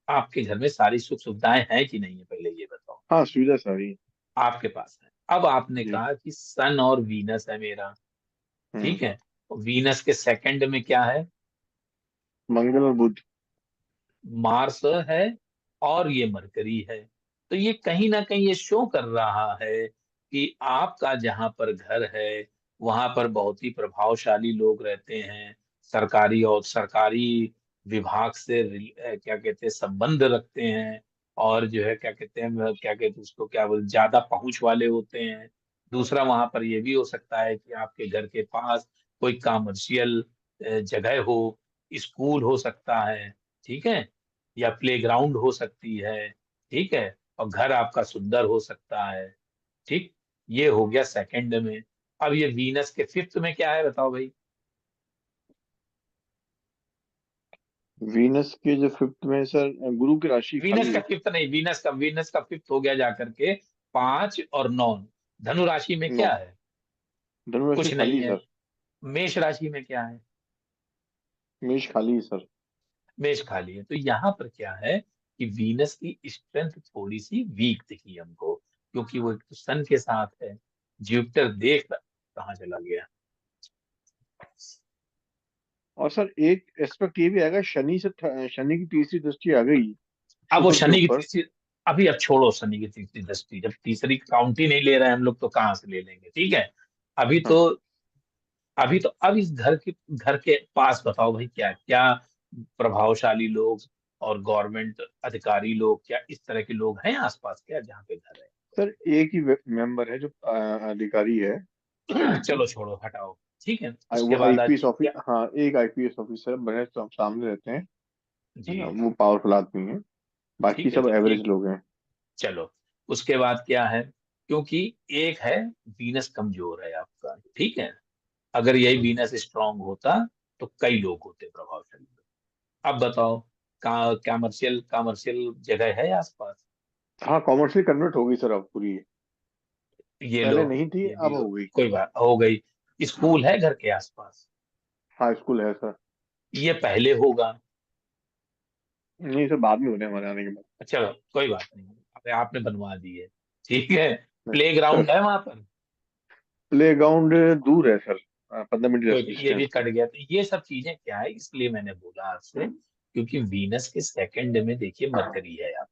आपके घर में सारी सुख सुविधाएं हैं कि नहीं है, पहले ये बताओ। हाँ, सुविधा सारी। आपके पास है। अब आपने जी। कहा कि सन और वीनस है मेरा, हम्म। ठीक है। वीनस के सेकंड में क्या है? मंगल और बुध। मार्स है, और ये मरकरी है। तो ये कहीं ना कहीं ये शो कर रहा है कि आपका जहां पर घर है वहां पर बहुत ही प्रभावशाली लोग रहते हैं, सरकारी और सरकारी विभाग से क्या कहते हैं संबंध रखते हैं, और जो है क्या कहते हैं, क्या कहते हैं उसको, क्या बोल, ज्यादा पहुंच वाले होते हैं। दूसरा वहां पर ये भी हो सकता है कि आपके घर के पास कोई कमर्शियल जगह हो, स्कूल हो सकता है, ठीक है, या प्लेग्राउंड हो सकती है, ठीक है, और घर आपका सुंदर हो सकता है, ठीक। ये हो गया सेकंड में। अब ये वीनस के फिफ्थ में क्या है बताओ भाई। वीनस के जो फिफ्थ में सर, गुरु की राशि वीनस खाली का है। फिफ्थ नहीं, वीनस का फिफ्थ हो गया जाकर के 5 और 9। धनु राशि में नौ। क्या है? धनु राशि कुछ खाली नहीं है है। सर। मेष राशि में क्या है? मेष खाली है सर। मेष खाली है। तो यहाँ पर क्या है कि वीनस की स्ट्रेंथ थोड़ी सी वीक दिखी हमको, क्योंकि वो एक तो सन के साथ है। जुपिटर देख कहाँ चला गया। और सर एक एस्पेक्ट ये भी आएगा, शनि की तीसरी दृष्टि आ गई अब वो शुक्र के शनि की ऊपर। तीसरी, अभी अब छोड़ो शनि की तीसरी दृष्टि, जब तीसरी काउंट ही नहीं ले रहे हैं हम लोग तो कहाँ से ले लेंगे, ठीक है। अभी हाँ। तो अब इस घर के पास बताओ भाई क्या क्या प्रभावशाली लोग और गवर्नमेंट अधिकारी लोग, क्या इस तरह के लोग हैं आसपास क्या जहाँ पे घर सर एक ही मेंबर है जो अधिकारी है। है? चलो छोड़ो हटाओ, ठीक है। वो उसके बाद आईपीएस आती है ऑफिस, क्या? हाँ एक आईपीएस ऑफिसर बड़े सामने रहते हैं। है ना, जी, वो पावरफुल आदमी है। बाकी ठीक है, सब तो एवरेज एक, लोग हैं। चलो उसके बाद क्या है, क्योंकि एक है वीनस कमजोर है आपका, ठीक है। अगर यही वीनस स्ट्रांग होता तो कई लोग होते प्रभावशाली लोग। अब बताओ, कमर्शियल कमर्शियल जगह है आसपास? हाँ, कॉमर्शियल कन्वर्ट हो गई सर अब पूरी। ये लो, पहले नहीं थी, ये भी अब हो, हो गई। कोई बात हो गई। स्कूल है घर के आसपास? हाँ, स्कूल है सर। ये पहले होगा। नहीं सर, बाद में होने हमारे आने के बाद। चलो कोई बात नहीं, अरे आपने बनवा दी है, ठीक है। प्ले ग्राउंड है वहां पर? प्ले ग्राउंड दूर है सर, 15 मिनट कोई नहीं, ये भी डिस्टेंस पे। कट गया। तो ये सब चीजें क्या है, इसलिए मैंने बोला आपसे, क्योंकि वीनस के सेकंड में देखिए मरकरी है आप,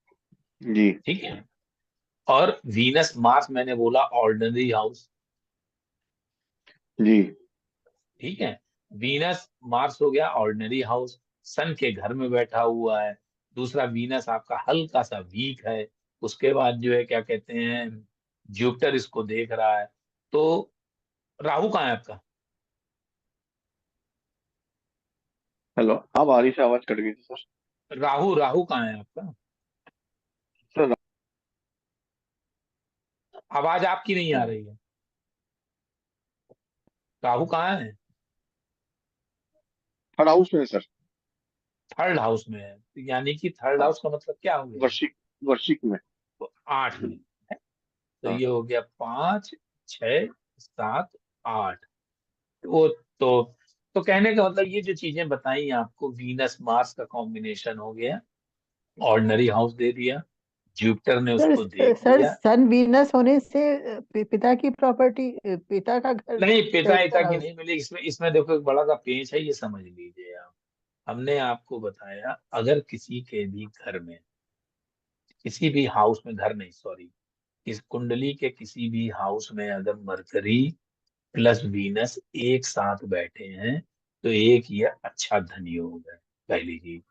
जी। ठीक है। और वीनस मार्स मैंने बोला ऑर्डिनरी हाउस, जी। ठीक है। वीनस मार्स हो गया ऑर्डिनरी हाउस, सन के घर में बैठा हुआ है। दूसरा वीनस आपका हल्का सा वीक है। उसके बाद जो है क्या कहते हैं, जुपिटर इसको देख रहा है। तो राहु कहाँ है आपका? हेलो, अब आ रही से आवाज कट गई थी सर। राहु राहु कहाँ है आपका? सर आवाज आपकी नहीं आ रही है। राहु कहाँ है? थर्ड हाउस में है सर। थर्ड हाउस में है, तो यानी कि थर्ड हाँ, हाउस का मतलब क्या हो गया? वर्षिक वर्षिक में। तो 8 में है। तो हाँ। ये हो गया 5, 6, 7, 8। वो तो कहने का मतलब ये जो चीजें बताई आपको, वीनस मार्स का कॉम्बिनेशन हो गया, ऑर्डिनरी हाउस दे दिया, जुपिटर ने सर उसको देख सर लिया। सन वीनस होने से पिता की प्रॉपर्टी, पिता का घर नहीं, पिता चलता इता है की उस। नहीं मिली इसमें। इसमें देखो एक बड़ा सा पेंच है, ये समझ लीजिए आप। हमने आपको बताया अगर किसी के भी घर में, किसी भी हाउस में, घर नहीं सॉरी, इस कुंडली के किसी भी हाउस में अगर मरकरी प्लस वीनस एक साथ बैठे हैं तो एक ये अच्छा धन योग है, पहली चीज।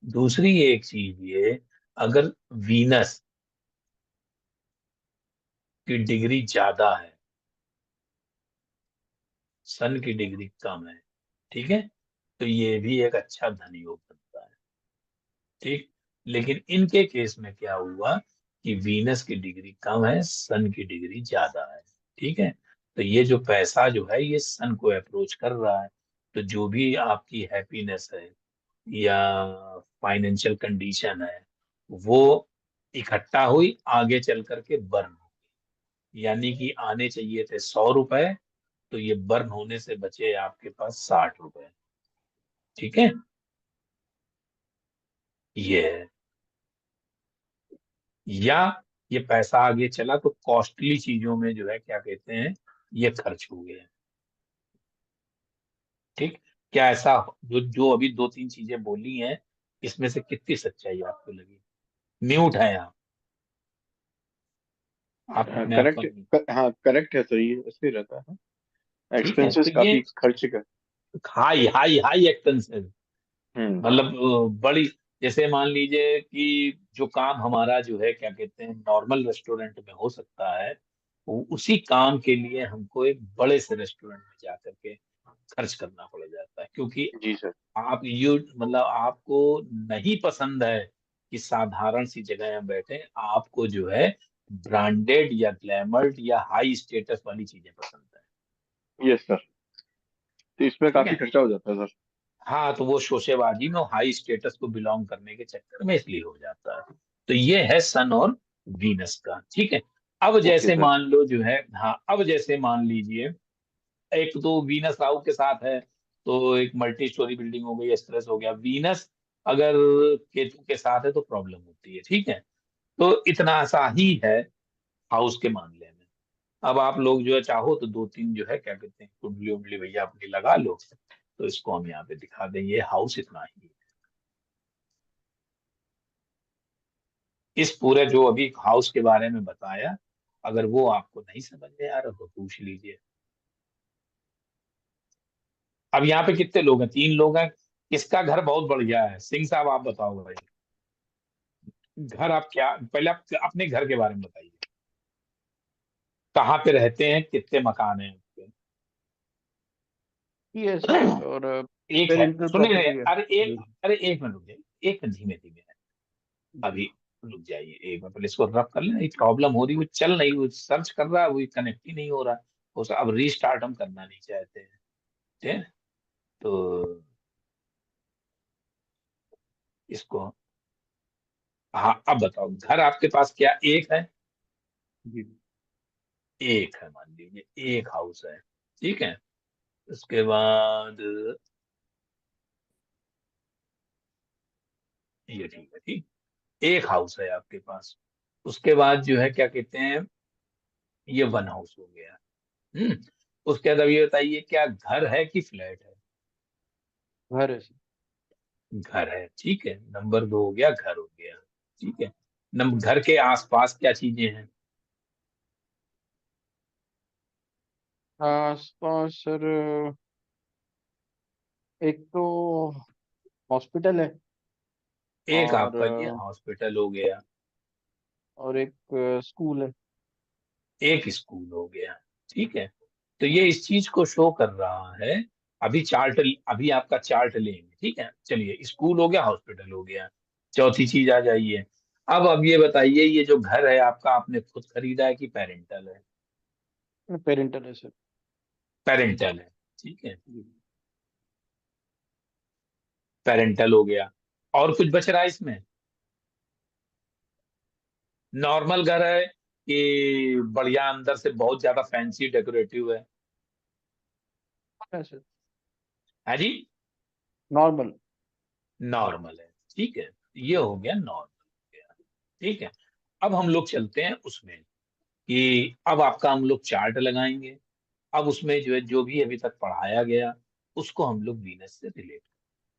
दूसरी एक चीज ये, अगर वीनस की डिग्री ज्यादा है, सन की डिग्री कम है, ठीक है, तो ये भी एक अच्छा धन योग बनता है। ठीक। लेकिन इनके केस में क्या हुआ कि वीनस की डिग्री कम है, सन की डिग्री ज्यादा है। ठीक है। तो ये जो पैसा जो है ये सन को अप्रोच कर रहा है। तो जो भी आपकी हैप्पीनेस है या फाइनेंशियल कंडीशन है, वो इकट्ठा हुई आगे चल करके बर्न होगी। यानी कि आने चाहिए थे 100 रुपए, तो ये बर्न होने से बचे आपके पास 60 रुपए। ठीक है। ये है। या ये पैसा आगे चला तो कॉस्टली चीजों में जो है क्या कहते हैं, ये खर्च हो गया। ठीक। क्या ऐसा, जो जो अभी दो तीन चीजें बोली हैं, इसमें से कितनी सच्चाई आपको लगी? म्यूट है आप अपने आप करेक्ट। पर। हाँ करेक्ट है सर, ये ऐसे ही रहता है। ठीक है। एक्सपेंसेस तो ये काफी खर्च का। हाई हाई हाई एक्सपेंसिव, हम्म। मतलब बड़ी, जैसे मान लीजिए कि जो काम हमारा जो है क्या कहते हैं नॉर्मल रेस्टोरेंट में हो सकता है, वो उसी काम के लिए हमको एक बड़े से रेस्टोरेंट में जाकर के खर्च करना पड़ जाता है। क्योंकि जी सर। आप यू मतलब आपको नहीं पसंद है कि साधारण सी जगह में बैठे, आपको जो है ब्रांडेड या ग्लैमर्ड या हाई स्टेटस वाली चीजें पसंद है। Yes sir. तो इसमें ठीक काफी है। खर्चा हो जाता है सर। हाँ, तो वो शोशेबाजी में हाई स्टेटस को बिलोंग करने के चक्कर में इसलिए हो जाता है। तो ये है सन और वीनस का। ठीक है। अब ओके जैसे सर। मान लो जो है, हाँ अब जैसे मान लीजिए, एक तो वीनस राहु के साथ है, तो एक मल्टी स्टोरी बिल्डिंग हो गई, स्ट्रेस हो गया। वीनस अगर केतु के साथ है तो प्रॉब्लम होती है। ठीक है। तो इतना सा ही है हाउस के मामले में। अब आप लोग जो है चाहो तो दो तीन जो है क्या कहते हैं कुंडली उंडली भैया अपनी लगा लो, तो इसको हम यहाँ पे दिखा दें। ये हाउस इतना ही है। इस पूरे जो अभी हाउस के बारे में बताया, अगर वो आपको नहीं समझ में आ रहा तो पूछ लीजिए। अब यहाँ पे कितने लोग हैं? 3 लोग हैं। किसका घर बहुत बढ़िया है? सिंह साहब आप बताओ भाई। घर आप क्या, पहले आप अपने घर के बारे में बताइए। कहाँ पे रहते हैं? कितने मकान हैं आपके? ये सर, और एक है, पेरेंटल सुनिए नहीं, प्रॉपर्टी है। अरे एक मिनट रुक जाइए, एक मिनट धीमे धीमे है। अभी रुक जाइए एक मिनट, पहले इसको रब कर लें। एक प्रॉब्लम हो रही, वो चल नहीं, वो सर्च कर रहा है, वो कनेक्ट ही नहीं हो रहा। अब रीस्टार्ट हम करना नहीं चाहते हैं। ठीक है। तो इसको, हाँ अब बताओ, घर आपके पास क्या एक है? जी। एक है, मान लीजिए एक हाउस है। ठीक है। उसके बाद ये ठीक है, ठीक, एक हाउस है आपके पास। उसके बाद जो है क्या कहते हैं, ये वन हाउस हो गया। हम्म। उसके बाद अब ये बताइए, क्या घर है कि फ्लैट है? घर है सर। घर है। ठीक है। नंबर 2 हो गया, घर हो गया। ठीक है। नंबर, घर के आसपास क्या चीजें हैं? आसपास सर, एक तो हॉस्पिटल है, एक और आपका ये हॉस्पिटल हो गया, और एक स्कूल है। एक स्कूल हो गया। ठीक है। तो ये इस चीज को शो कर रहा है। अभी चार्ट, अभी आपका चार्ट लेंगे। ठीक है, चलिए, स्कूल हो गया, हॉस्पिटल हो गया। चौथी चीज आ जाइए। अब ये बताइए, ये जो घर है आपका, आपने खुद खरीदा है कि पेरेंटल है? पेरेंटल है सर। पेरेंटल है। ठीक है। जी। पेरेंटल हो गया। और कुछ बच रहा है इसमें? नॉर्मल घर है कि बढ़िया अंदर से बहुत ज्यादा फैंसी डेकोरेटिव है? है सर। है जी। नॉर्मल। नॉर्मल है। ठीक है, ये हो गया नॉर्मल। ठीक है। अब हम लोग चलते हैं उसमें कि अब आपका हम लोग चार्ट लगाएंगे। अब उसमें जो है जो भी अभी तक पढ़ाया गया उसको हम लोग वीनस से रिलेट,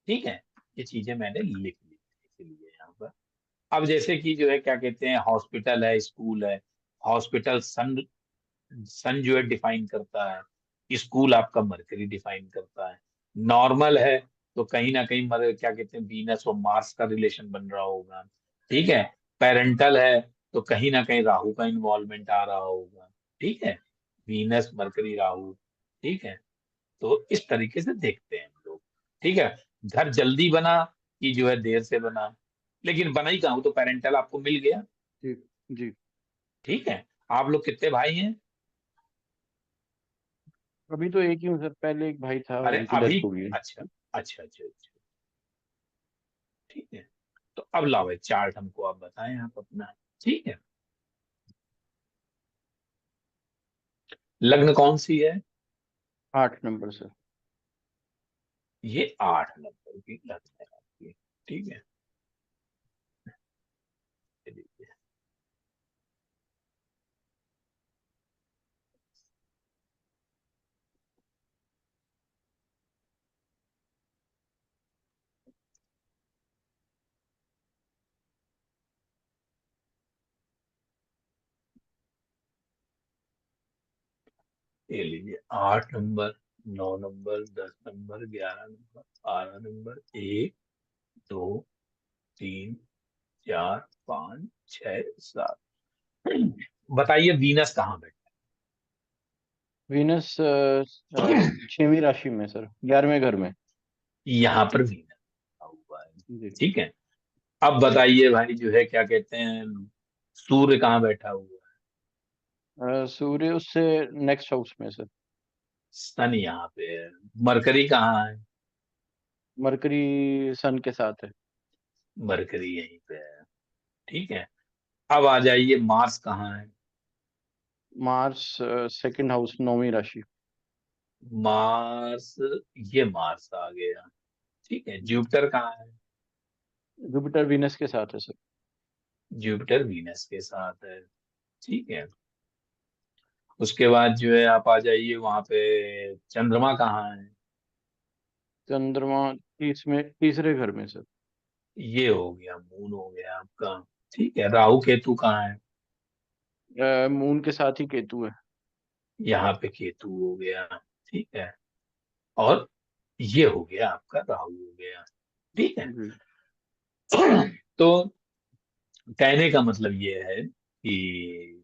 ठीक है। ये चीजें मैंने लिख ली इसलिए यहाँ पर। अब जैसे कि जो है क्या कहते हैं, हॉस्पिटल है, स्कूल है। हॉस्पिटल सन सन जो है डिफाइन करता है, स्कूल आपका मरकरी डिफाइन करता है। नॉर्मल है तो कहीं ना कहीं क्या कहते हैं, वीनस और मार्स का रिलेशन बन रहा होगा, ठीक है। पेरेंटल है तो कहीं ना कहीं राहु का इन्वॉल्वमेंट आ रहा होगा, ठीक है। वीनस मरकरी राहु, ठीक है। तो इस तरीके से देखते हैं हम लोग, ठीक है। घर जल्दी बना कि जो है देर से बना, लेकिन बना ही कहाँ, वो तो पेरेंटल आपको मिल गया, जी जी। ठीक है। आप लोग कितने भाई हैं? अभी तो एक ही हूँ सर, पहले एक भाई था, अरे उनकी अभी, डेथ हो गई है। अच्छा अच्छा अच्छा अच्छा, ठीक है। तो अब लाओ एक चार्ट हमको आप बताएं आप अपना, ठीक है। लग्न कौन सी है? 8 नंबर सर। ये 8 नंबर की लग्न है आपकी, ठीक है। चलिए। ये लीजिए, 8 number, 9 number, 10 number, 11 number, 12 number, 1, 2, 3, 4, 5, 6, 7। बताइए वीनस कहाँ बैठा वीनस 6वीं राशि में सर, 11वें घर में। है? यहाँ पर वीनस बैठा हुआ है, जी। ठीक है। अब बताइए भाई जो है क्या कहते हैं, सूर्य कहाँ बैठा हुआ है? सूर्य उससे नेक्स्ट हाउस में सर। सन यहाँ पे है। मरकरी कहाँ है? मरकरी सन के साथ है। मरकरी यहीं पे है, ठीक है। अब आ जाइए, मार्स कहाँ है? मार्स सेकंड हाउस, 9वीं राशि। मार्स, ये मार्स आ गया, ठीक है। जुपिटर कहाँ है? जुपिटर वीनस के साथ है सर। जुपिटर वीनस के साथ है, ठीक है। उसके बाद जो है आप आ जाइए वहां पे, चंद्रमा कहाँ है? चंद्रमा तीसरे घर में सर। ये हो गया, मून हो गया आपका, ठीक है। राहु केतु कहाँ है? मून के साथ ही केतु है। यहाँ पे केतु हो गया, ठीक है। और ये हो गया आपका राहु हो गया, ठीक है। जी। तो कहने का मतलब ये है कि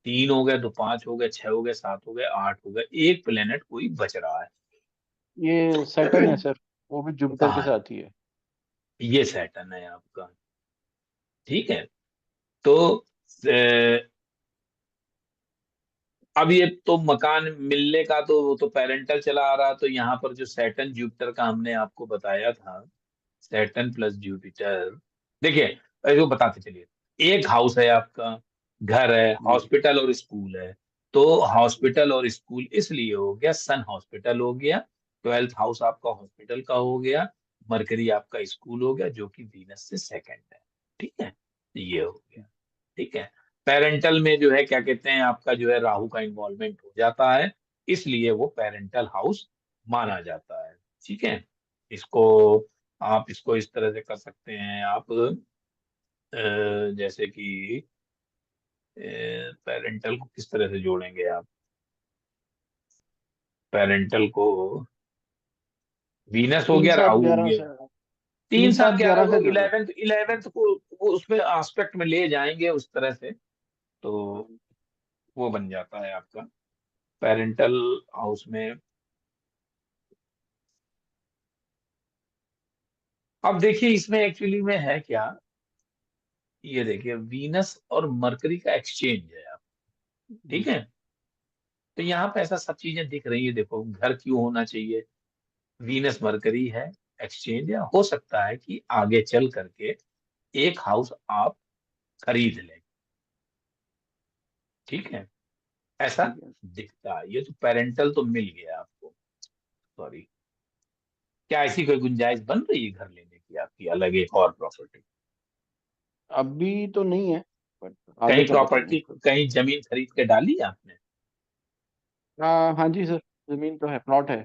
3 हो गए तो 5 हो गए, 6 हो गए, 7 हो गए, 8 हो गए, एक प्लेनेट कोई बच रहा ये सैटर्न है है। सर, वो भी जुपिटर के कहाँ है? साथ ही है। ये सैटर्न है आपका, ठीक है। तो अब ये तो मकान मिलने का तो वो तो पेरेंटल चला आ रहा, तो यहाँ पर जो सैटर्न जुपिटर का हमने आपको बताया था, सैटर्न प्लस जुपिटर, देखिए इसको बताते चलिए। एक हाउस है आपका, घर है, जी हॉस्पिटल और स्कूल है। तो हॉस्पिटल और स्कूल इसलिए हो गया, सन हॉस्पिटल हो गया, 12th हाउस आपका हॉस्पिटल का हो गया, मरकरी आपका स्कूल हो गया जो कि वीनस से सेकंड है, ठीक है। ये हो गया, ठीक है। पेरेंटल में जो है क्या कहते हैं, आपका जो है राहु का इन्वॉल्वमेंट हो जाता है, इसलिए वो पेरेंटल हाउस माना जाता है, ठीक है। इसको आप इसको इस तरह से कर सकते हैं आप, जैसे कि पेरेंटल को किस तरह से जोड़ेंगे आप, पेरेंटल को, वीनस हो तीन गया, सात राहु हो ग्यारह गया, से। तीन तीन सात सात ग्यारह ग्यारह को, से जोड़ो। इलेवेंथ इलेवेंथ को वो उसमें एस्पेक्ट में ले जाएंगे उस तरह से, तो वो बन जाता है आपका पेरेंटल हाउस में। अब देखिए इसमें एक्चुअली में है क्या, ये देखिए वीनस और मरकरी का एक्सचेंज है आप, ठीक जी। है। तो यहाँ पे ऐसा सब चीजें दिख रही है, देखो घर क्यों होना चाहिए, वीनस मरकरी है, एक्सचेंज है, हो सकता है कि आगे चल करके एक हाउस आप खरीद लें, ठीक है। ऐसा ठीक है। दिखता है, ये तो पेरेंटल तो मिल गया आपको, सॉरी। क्या ऐसी कोई गुंजाइश बन रही है घर लेने की आपकी, अलग एक और प्रॉपर्टी? अभी तो नहीं है, बट आगे कहीं का प्रॉपर्टी, बताऊंगा। कहीं जमीन खरीद के डाली आपने? हाँ जी सर, जमीन तो है, प्लॉट है।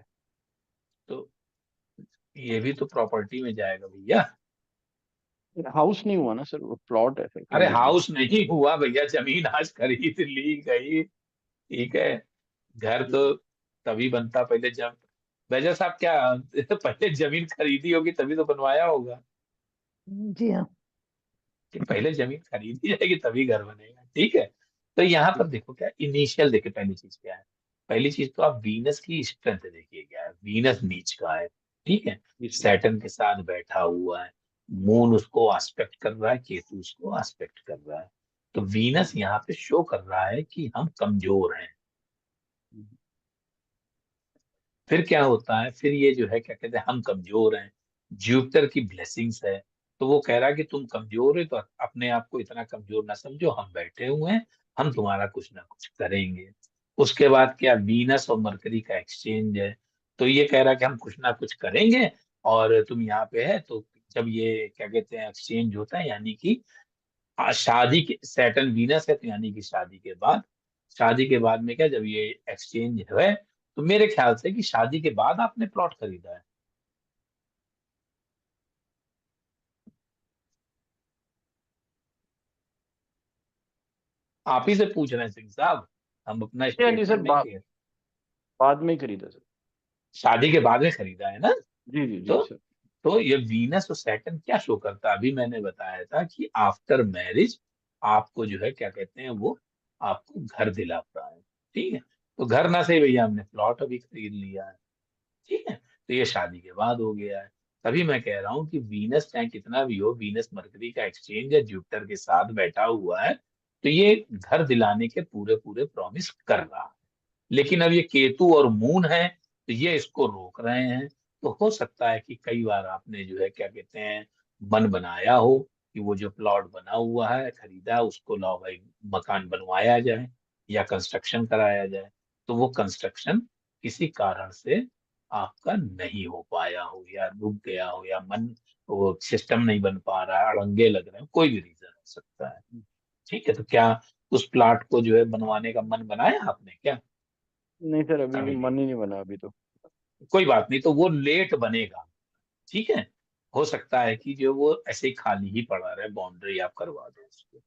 तो ये भी तो प्रॉपर्टी में जाएगा भैया। हाउस नहीं हुआ ना सर, वो प्लॉट है सर, कह अरे लीजिए। हाउस नहीं हुआ भैया, जमीन आज खरीद ली गई, ठीक है। घर तो तभी बनता पहले, जब वैजल साहब क्या पहले जमीन खरीदी होगी तभी तो बनवाया होगा, जी हाँ। कि पहले जमीन खरीदी जाएगी तभी घर बनेगा, ठीक है। तो यहाँ पर देखो क्या इनिशियल, देखिए पहली चीज क्या है। पहली चीज तो आप वीनस की स्ट्रेंथ देखिए क्या है, वीनस नीच का है, ठीक है। जी सर। सैटर्न के साथ बैठा हुआ है, मून उसको एस्पेक्ट कर रहा है, केतु उसको एस्पेक्ट कर रहा है। तो वीनस यहाँ पे शो कर रहा है कि हम कमजोर हैं। फिर क्या होता है, फिर ये जो है क्या कहते हैं, हम कमजोर हैं, जुपिटर की ब्लेसिंग्स है। तो वो कह रहा है कि तुम कमजोर है तो अपने आप को इतना कमजोर ना समझो, हम बैठे हुए हैं, हम तुम्हारा कुछ ना कुछ करेंगे। उसके बाद क्या, वीनस और मरकरी का एक्सचेंज है। तो ये कह रहा है कि हम कुछ ना कुछ करेंगे, और तुम यहाँ पे है तो जब ये क्या कहते हैं एक्सचेंज होता है, यानी कि शादी के, सैटर्न वीनस है तो यानी कि शादी के बाद, शादी के बाद में क्या, जब ये एक्सचेंज है तो मेरे ख्याल से कि शादी के बाद आपने प्लॉट खरीदा है। आप ही से पूछ रहे हैं सिंह साहब, हम अपना हाँ जी सर, स्टेटमेंट नहीं किए। बाद में ही खरीदा सर। शादी के बाद में खरीदा है ना। जी जी जी तो सर। तो ये वीनस और सैटर्न क्या शो करता है, अभी मैंने बताया था कि आफ्टर मैरिज आपको जो है क्या कहते हैं वो, आपको घर दिलाता है, ठीक है। तो घर ना सही भैया, हमने प्लॉट अभी खरीद लिया है, ठीक है। तो ये शादी के बाद हो गया है। तभी मैं कह रहा हूँ कि वीनस चाहे कितना भी हो, वीनस मरकरी का एक्सचेंज है, जुपिटर के साथ बैठा हुआ है, तो ये घर दिलाने के पूरे पूरे प्रॉमिस कर रहा है। लेकिन अब ये केतु और मून है, तो ये इसको रोक रहे हैं। तो हो सकता है कि कई बार आपने जो है क्या कहते हैं मन बनाया हो कि वो जो प्लॉट बना हुआ है खरीदा है, उसको लाओ भाई मकान बनवाया जाए या कंस्ट्रक्शन कराया जाए। तो वो कंस्ट्रक्शन किसी कारण से आपका नहीं हो पाया हो, या रुक गया हो, या मन, वो सिस्टम नहीं बन पा रहा है, अड़ंगे लग रहे हैं, कोई भी रीजन हो सकता है, ठीक है। तो क्या उस प्लाट को जो है बनवाने का मन बनाया आपने क्या? नहीं सर, अभी अभी नहीं, मन ही नहीं बना अभी तो। कोई बात नहीं, तो वो लेट बनेगा, ठीक है। हो सकता है कि जो वो ऐसे ही खाली ही पड़ा रहे, बाउंड्री आप करवा दो उसको,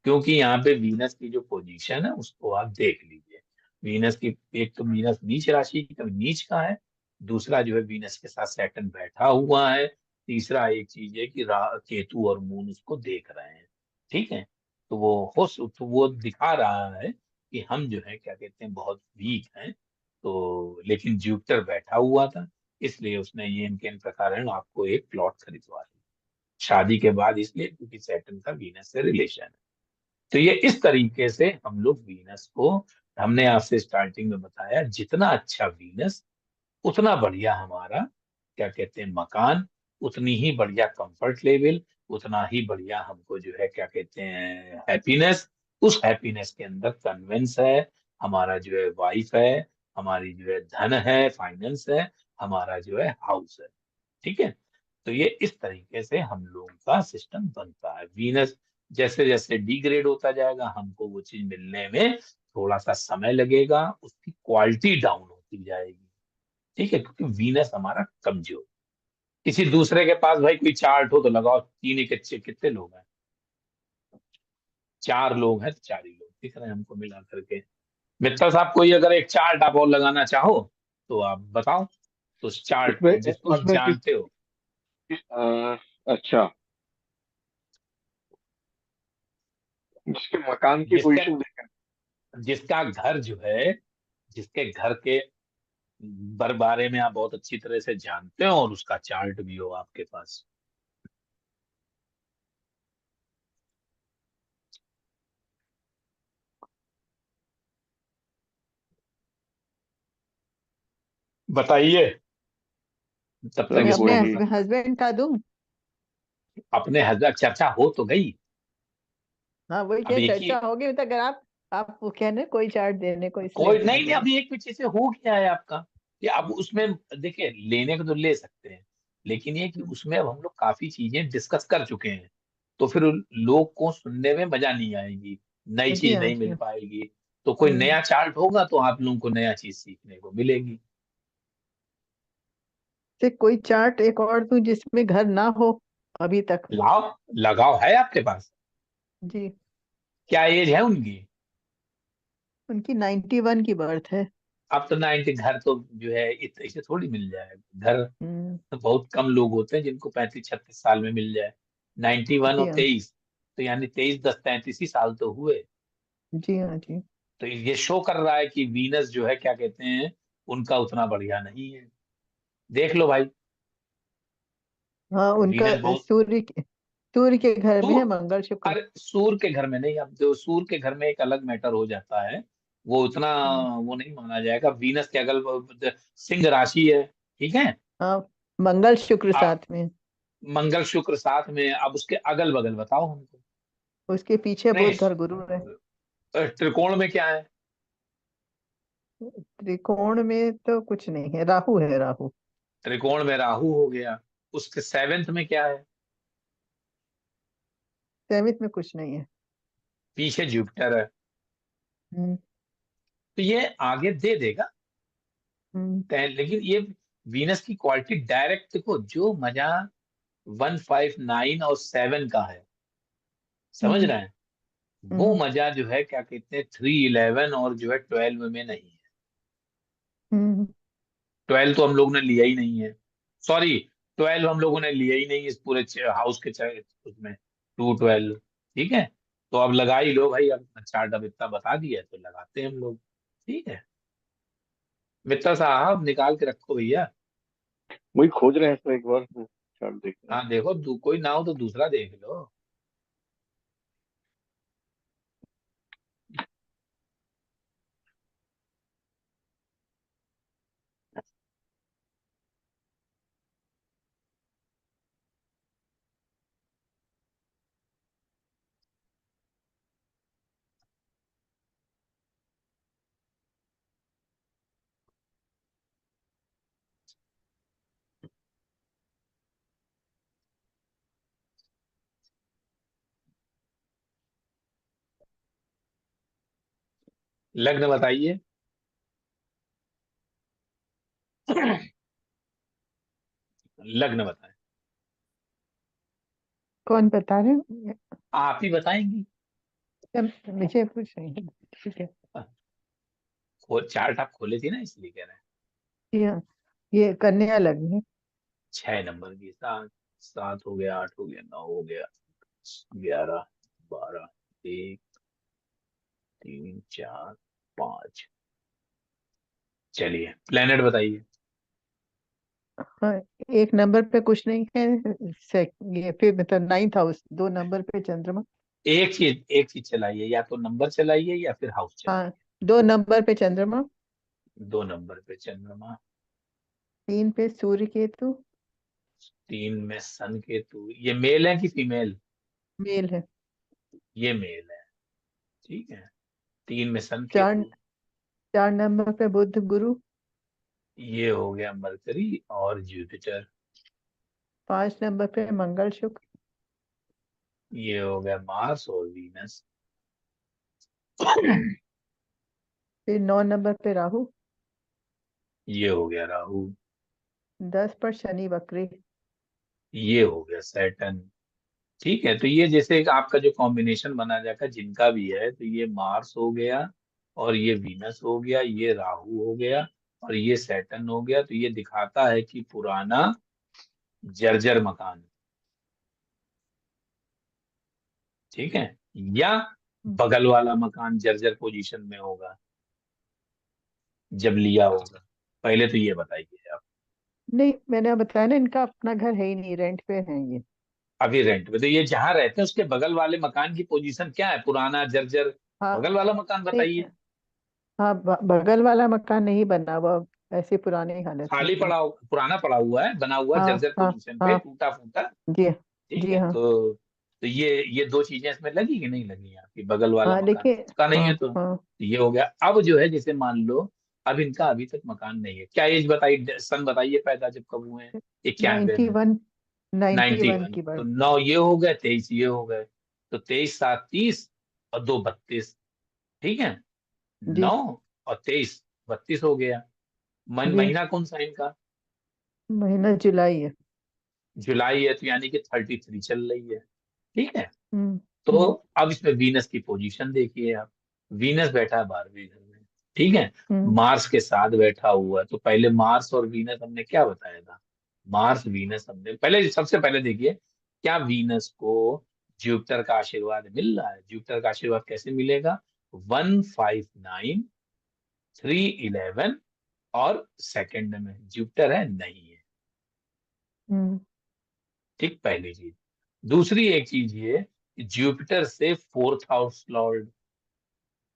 क्योंकि यहाँ पे वीनस की जो पोजीशन है उसको आप देख लीजिए। वीनस की, एक तो वीनस नीच राशि का, नीच का है, दूसरा जो है वीनस के साथ सैटर्न बैठा हुआ है, तीसरा एक चीज है कि केतु और मून उसको देख रहे हैं, ठीक है। तो वो दिखा रहा है कि हम जो है क्या कहते हैं बहुत वीक हैं। तो लेकिन जुपिटर बैठा हुआ था, इसलिए उसने ये इनके इन प्रकार आपको एक प्लॉट खरीदवा दिया शादी के बाद, इसलिए क्योंकि सैटर्न का वीनस से रिलेशन है। तो ये इस तरीके से हम लोग वीनस को, हमने आपसे स्टार्टिंग में बताया, जितना अच्छा वीनस उतना बढ़िया हमारा क्या कहते हैं मकान, उतनी ही बढ़िया कंफर्ट लेवल, उतना ही बढ़िया हमको जो है क्या कहते हैं हैप्पीनेस। उस हैप्पीनेस के अंदर कन्वेंस है, हमारा जो है वाइफ है, हमारी जो है धन है, फाइनेंस है, हमारा जो है हाउस है, ठीक है। तो ये इस तरीके से हम लोगों का सिस्टम बनता है। वीनस जैसे जैसे डिग्रेड होता जाएगा, हमको वो चीज मिलने में थोड़ा सा समय लगेगा, उसकी क्वालिटी डाउन होती जाएगी, ठीक है, क्योंकि वीनस हमारा कमजोर। किसी दूसरे के पास भाई कोई चार्ट हो तो लगाओ, तीन ही कच्चे कितने लोग हैं, चार लोग हैं तो चार ही लोग दिख रहे हैं हमको मिला करके। मित्तल साहब, कोई अगर एक चार्ट आप और लगाना चाहो तो आप बताओ, तो उस चार्ट उसमें को जिसको आप उसमें किस जानते हो, अच्छा, उसके मकान की जिसका पोजीशन देखा। जिसका घर जो है, जिसके घर के बारे में आप बहुत अच्छी तरह से जानते हो और उसका चार्ट भी हो आपके पास, बताइए, तब सर तक मैं इसको अपने हम लोग हस्बैंड का दूं? अपने हजार चर्चा हो तो गई। हाँ वही अब क्या एक ही, चर्चा होगी, तो अगर आप वो कहने कोई चार्ट देने को, इसलिए कोई मैंने नहीं नहीं, बोला। अभी एक पीछे से हो गया है आपका, कि अब उसमें देखिए लेने को तो ले सकते हैं, लेकिन ये कि उसमें अब हम लोग काफी चीजें डिस्कस कर चुके हैं, तो फिर लोग को सुनने में मजा नहीं आएगी, नई जी चीज हाँ नहीं जी मिल हाँ। पाएगी। तो कोई हम्म। नया चार्ट होगा तो आप लोगों को नया चीज सीखने को मिलेगी। से कोई चार्ट एक और दूं जिसमें घर ना हो अभी तक। लाओ, लगाओ, है आपके पास? जी। क्या एज है उनकी? उनकी 91 की बर्थ है। अब तो 90 घर तो जो है इसे थोड़ी मिल जाएगा घर। हम्म। तो बहुत कम लोग होते हैं जिनको 35-36 साल में मिल जाए। 91 जी और हाँ 23, तो यानी 23 10 33 ही साल तो हुए। जी हाँ जी। तो ये शो कर रहा है कि वीनस जो है क्या कहते हैं, उनका उतना बढ़िया नहीं है। देख लो भाई। हाँ उनका वीनस बहुत, सूर्य के घर में है सूर मंगल शुक्र। अरे सूर के घर में नहीं, अब जो सूर के घर में एक अलग मैटर हो जाता है, वो उतना हम्म। वो नहीं माना जाएगा। वीनस के अगल सिंह राशि है, ठीक है। हाँ मंगल शुक्र अब साथ में। मंगल शुक्र साथ में, अब उसके अगल बगल बताओ हमको। उसके पीछे नहीं, बुध और गुरु है। त्रिकोण में क्या है? त्रिकोण में तो कुछ नहीं है, राहु है राहु। त्रिकोण में राहु हो गया। उसके सेवेंथ में क्या है? सेमित में कुछ नहीं है। पीछे जुपिटर है। हम्म। तो ये आगे दे देगा। हम्म। लेकिन ये वीनस की क्वालिटी डायरेक्ट देखो, जो मजा 159 और 7 का है, समझ हम्म। रहे हैं, वो हम्म। मजा जो है क्या कहते हैं 311 और जो है 12 में नहीं है। हम्म। 12 तो हम लोग ने लिया ही नहीं है, सॉरी, 12 हम लोगों ने लिया ही नहीं इस पूरे हाउस के उसमें, 212। ठीक है, तो अब लगा ही लो भाई, अब चार्ट अब इतना बता दिया है, तो लगाते हैं हम लोग। ठीक है, मित्तर साहब निकाल के रखो भैया। वही खोज रहे हैं सर, एक बार चार्ट देख रहे हाँ देखो, कोई ना हो तो दूसरा देख लो। लग्न बताइए। लग्न बताएं। कौन बता रहे हैं? आप ही बताएंगी। मुझे कुछ नहीं है। ठीक है। चार्ट आप खोले थी ना, इसलिए कह रहे हैं। जी हाँ। ये कन्या लग्न है। 6 नंबर की, 7, 7 हो गया, 8 हो गया, 9 हो गया, 11, 12, 1, 3, 4, 5। चलिए प्लेनेट बताइए। हाँ एक नंबर पे कुछ नहीं है। ये फिर मतलब 9th हाउस, 2 नंबर पे चंद्रमा। एक चीज चलाइए, या तो नंबर चलाइए या फिर हाउस हाँ चलाइए। 2 नंबर पे चंद्रमा। 2 नंबर पे चंद्रमा। 3 पे सूर्य केतु। 3 में सन केतु। ये मेल है कि फीमेल? मेल है। ये मेल है, ठीक है। 3 में सन चार केतु। 4 नंबर पे बुध गुरु। ये हो गया मरकरी और जुपिटर। 5 नंबर पे मंगल शुक्र। ये हो गया मार्स और वीनस। फिर 9 नंबर पे राहु। ये हो गया राहु। 10 पर शनि वक्री। ये हो गया सैटर्न। ठीक है, तो ये जैसे एक आपका जो कॉम्बिनेशन बना जाएगा जिनका भी है, तो ये मार्स हो गया और ये वीनस हो गया, ये राहु हो गया और ये सैटर्न हो गया। तो ये दिखाता है कि पुराना जर्जर मकान, ठीक है, या बगल वाला मकान जर्जर पोजीशन में होगा जब लिया होगा। पहले तो ये बताइए आप। नहीं मैंने बताया ना, इनका अपना घर है ही नहीं, रेंट पे है ये। अभी रेंट पे, तो ये जहां रहते हैं उसके बगल वाले मकान की पोजीशन क्या है, पुराना जर्जर हाँ बगल वाला मकान नहीं। बताइए। हाँ बगल वाला मकान नहीं बना हुआ, ऐसी पुरानी हालत में खाली पूरा। पुराना पड़ा हुआ है, बना हुआ हाँ जर्जर हाँ पोजीशन पे, हाँ। टूटा फूटा। जी। ठीक जी है, हाँ। तो ये दो चीजें इसमें लगी कि नहीं लगी? आपकी बगल वाला हाँ मकान देखिए। उसका नहीं हाँ है, तो हाँ। ये हो गया। अब जो है जैसे मान लो, अब इनका अभी तक मकान नहीं है, क्या एज बताइए, सन बताइए पैदा जब कब हुए हैं? 91 में। 91। 91 91। की तो बात। 9 ये हो गए, 23 ये हो गए, तो 23 7 30 और 2 32। ठीक है, जी 9 और 23 32 हो गया। जी। महीना कौन सा है इनका? महीना जुलाई है। जुलाई है, तो यानी कि 33 चल रही है। ठीक है, हम्म तो हम्म अब इसमें वीनस की पोजीशन देखिए आप। वीनस बैठा है 12वें घर में। ठीक है, हम्म मार्स के साथ बैठा हुआ है। तो पहले मार्स और वीनस हमने क्या बताया था? मार्स वीनस हमने पहले, सबसे पहले देखिए, क्या वीनस को जुपिटर का आशीर्वाद मिल रहा है? जुपिटर का आशीर्वाद कैसे मिलेगा? 159 311 और सेकंड में जुपिटर है नहीं है। हम्म ठीक, पहली चीज। दूसरी एक चीज ये कि जुपिटर से फोर्थ हाउस लॉर्ड,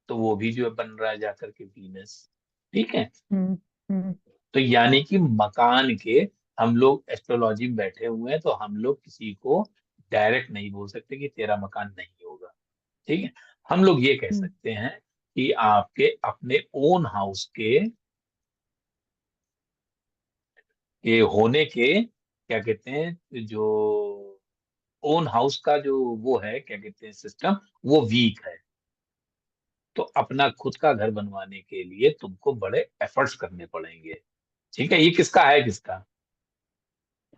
तो वो भी जो है बन रहा है जाकर के वीनस। ठीक है, हम्म हम्म तो यानी कि मकान के, हम लोग एस्ट्रोलॉजी में बैठे हुए हैं, तो हम लोग किसी को डायरेक्ट नहीं बोल सकते कि तेरा मकान नहीं होगा। ठीक है, हम लोग ये कह हम्म सकते हैं कि आपके अपने ओन हाउस के होने के, क्या कहते हैं, जो ओन हाउस का जो वो है, क्या कहते हैं, सिस्टम, वो वीक है। तो अपना खुद का घर बनवाने के लिए तुमको बड़े एफर्ट्स करने पड़ेंगे। ठीक है, ये किसका है, किसका?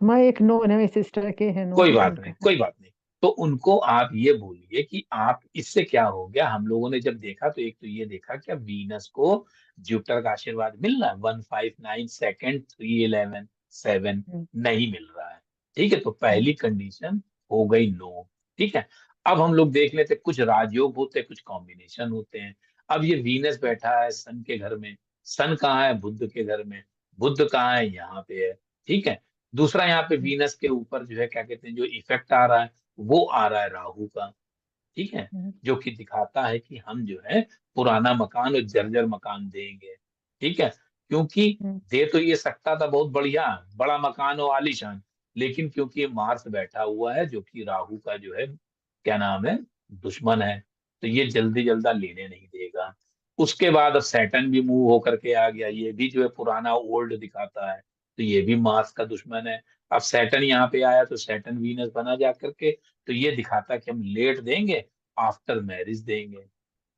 हमारे एक नोन है, मेरी सिस्टर के हैं कोई नोन, बात उनका नहीं, है। कोई बात नहीं। तो उनको आप ये बोलिए कि आप, इससे क्या हो गया, हम लोगों ने जब देखा तो एक तो ये देखा कि अब वीनस को जुपिटर का आशीर्वाद मिल रहा है, 159 सेकंड 311 7 हम्म नहीं मिल रहा है। ठीक है, तो हम्म पहली कंडीशन हो गई नो। ठीक है, अब हम लोग देख लेते, कुछ राजयोग होते हैं, कुछ कॉम्बिनेशन होते हैं। अब ये वीनस बैठा है सन के घर में। सन कहाँ है? बुध के घर में। बुध कहाँ है? यहाँ पे है। ठीक है, दूसरा यहाँ पे वीनस के ऊपर जो है, क्या कहते हैं, जो इफेक्ट आ रहा है, वो आ रहा है राहु का। ठीक है, हम्म जो कि दिखाता है कि हम जो है पुराना मकान और जर्जर मकान देंगे। ठीक है, क्योंकि हम्म दे तो ये सकता था बहुत बढ़िया, बड़ा मकान और आलीशान, लेकिन क्योंकि ये मार्स बैठा हुआ है जो कि राहु का जो है, क्या नाम है, दुश्मन है, तो ये जल्दी जल्दा लेने नहीं देगा। उसके बाद अब सैटर्न भी मूव होकर के आ गया, ये भी जो है पुराना ओल्ड दिखाता है, तो ये भी मार्स का दुश्मन है। अब सैटर्न यहाँ पे आया, तो सैटर्न वीनस बना जा करके, तो ये दिखाता है कि हम लेट देंगे, आफ्टर मैरिज देंगे।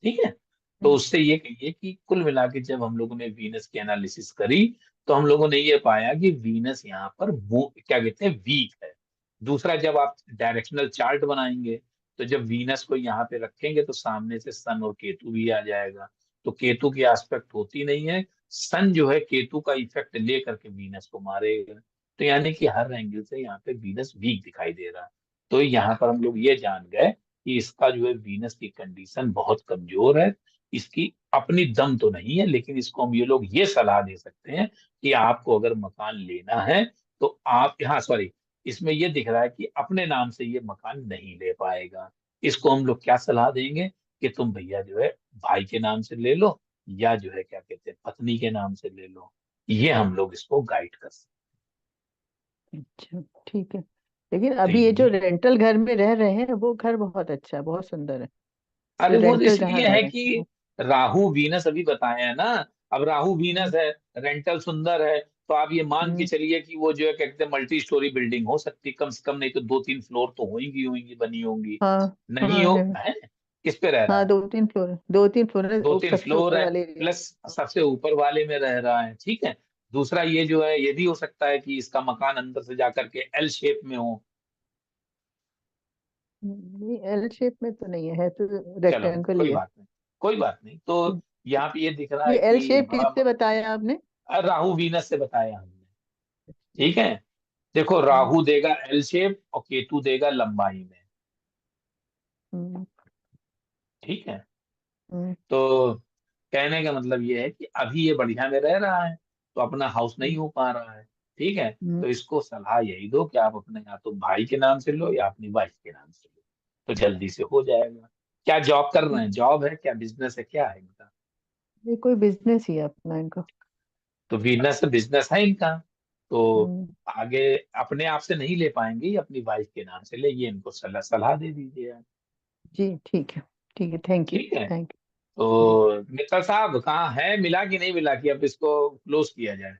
ठीक है, तो हम्म उससे ये कहिए कि कुल मिला के जब हम लोगों ने वीनस की एनालिसिस करी, तो हम लोगों ने ये पाया कि वीनस यहाँ पर वो क्या कहते हैं, वीक है। दूसरा, जब आप डायरेक्शनल चार्ट बनाएंगे, तो जब वीनस को यहाँ पे रखेंगे तो सामने से सन और केतु भी आ जाएगा। तो केतु की एस्पेक्ट होती नहीं है, सन जो है केतु का इफेक्ट ले करके वीनस को मारेगा। तो यानी कि हर एंगल से यहाँ पे वीनस वीक दिखाई दे रहा है। तो यहाँ पर हम लोग ये जान गए कि इसका जो है वीनस की कंडीशन बहुत कमजोर है। इसकी अपनी दम तो नहीं है, लेकिन इसको हम ये लोग ये सलाह दे सकते हैं कि आपको अगर मकान लेना है, तो आप, हाँ सॉरी, इसमें ये दिख रहा है कि अपने नाम से ये मकान नहीं ले पाएगा। इसको हम लोग क्या सलाह देंगे कि तुम भैया जो है भाई के नाम से ले लो, या जो है क्या कहते हैं पत्नी के नाम से ले लो। ये हम लोग इसको गाइड कर सकते अच्छा ठीक है। लेकिन हैं। अभी ये जो तो रेंटल घर में रह रहे हैं वो घर बहुत अच्छा है, बहुत सुंदर है। अरे जो वो तो रेंटल जहाँ इसलिए है घर है कि राहु वीनस अभी बताया है ना। अब राहु वीनस हम्म है, रेंटल सुंदर है, तो आप ये मान के हम्म, चलिए कि वो जो है कहते हैं मल्टी स्टोरी बिल्डिंग हो सकती है, कम से कम नहीं तो 2 3 फ्लोर तो होंगी होंगी बनी होंगी। हाँ नहीं हाँ हो है। है, किस पे रह रहा हाँ है? 2 3 फ्लोर है, 2 3 फ्लोर है, दो तीन सबसे फ्लोर ऊपर है, वाले एरिया प्लस में। सबसे ऊपर वाले में रह रहा है। ठीक है, दूसरा ये जो है, ये भी हो सकता है कि इसका मकान अंदर से जाकर के एल शेप में हो। नहीं एल शेप में तो नहीं है, है तो चलो, रेक्टेंगल ही कोई है। बात नहीं, कोई बात नहीं। तो हम्म, यहाँ पे ये दिख रहा ये है एल कि शेप बड़ा किससे बताया आपने? राहु वीनस से बताया हमने। ठीक है, देखो राहु देगा एल शेप और केतु देगा लंबाई में। हम्म ठीक है, हम्म तो कहने का मतलब ये है कि अभी ये बढ़िया में रह रहा है, तो अपना हाउस नहीं हम्म हो पा रहा है। ठीक है, हम्म तो इसको सलाह यही दो कि आप अपने या तो भाई के नाम से लो या अपनी वाइफ के नाम से लो, तो जल्दी से हो जाएगा। क्या जॉब कर रहे हैं? जॉब है, क्या बिजनेस है, क्या है इनका? ये कोई बिजनेस ही है अपना इनका। तो बिजनेस बिजनेस है इनका, तो हम्म आगे अपने आप से नहीं ले पाएंगे, ये अपनी वाइफ के नाम से ले, ये इनको सलाह सलाह दे दीजिए आप। जी ठीक है, थैंक यू ठीक है, थैंक यू जी। तो मित्तल साहब कहाँ है, मिला कि नहीं मिला कि अब इसको क्लोज किया जाए?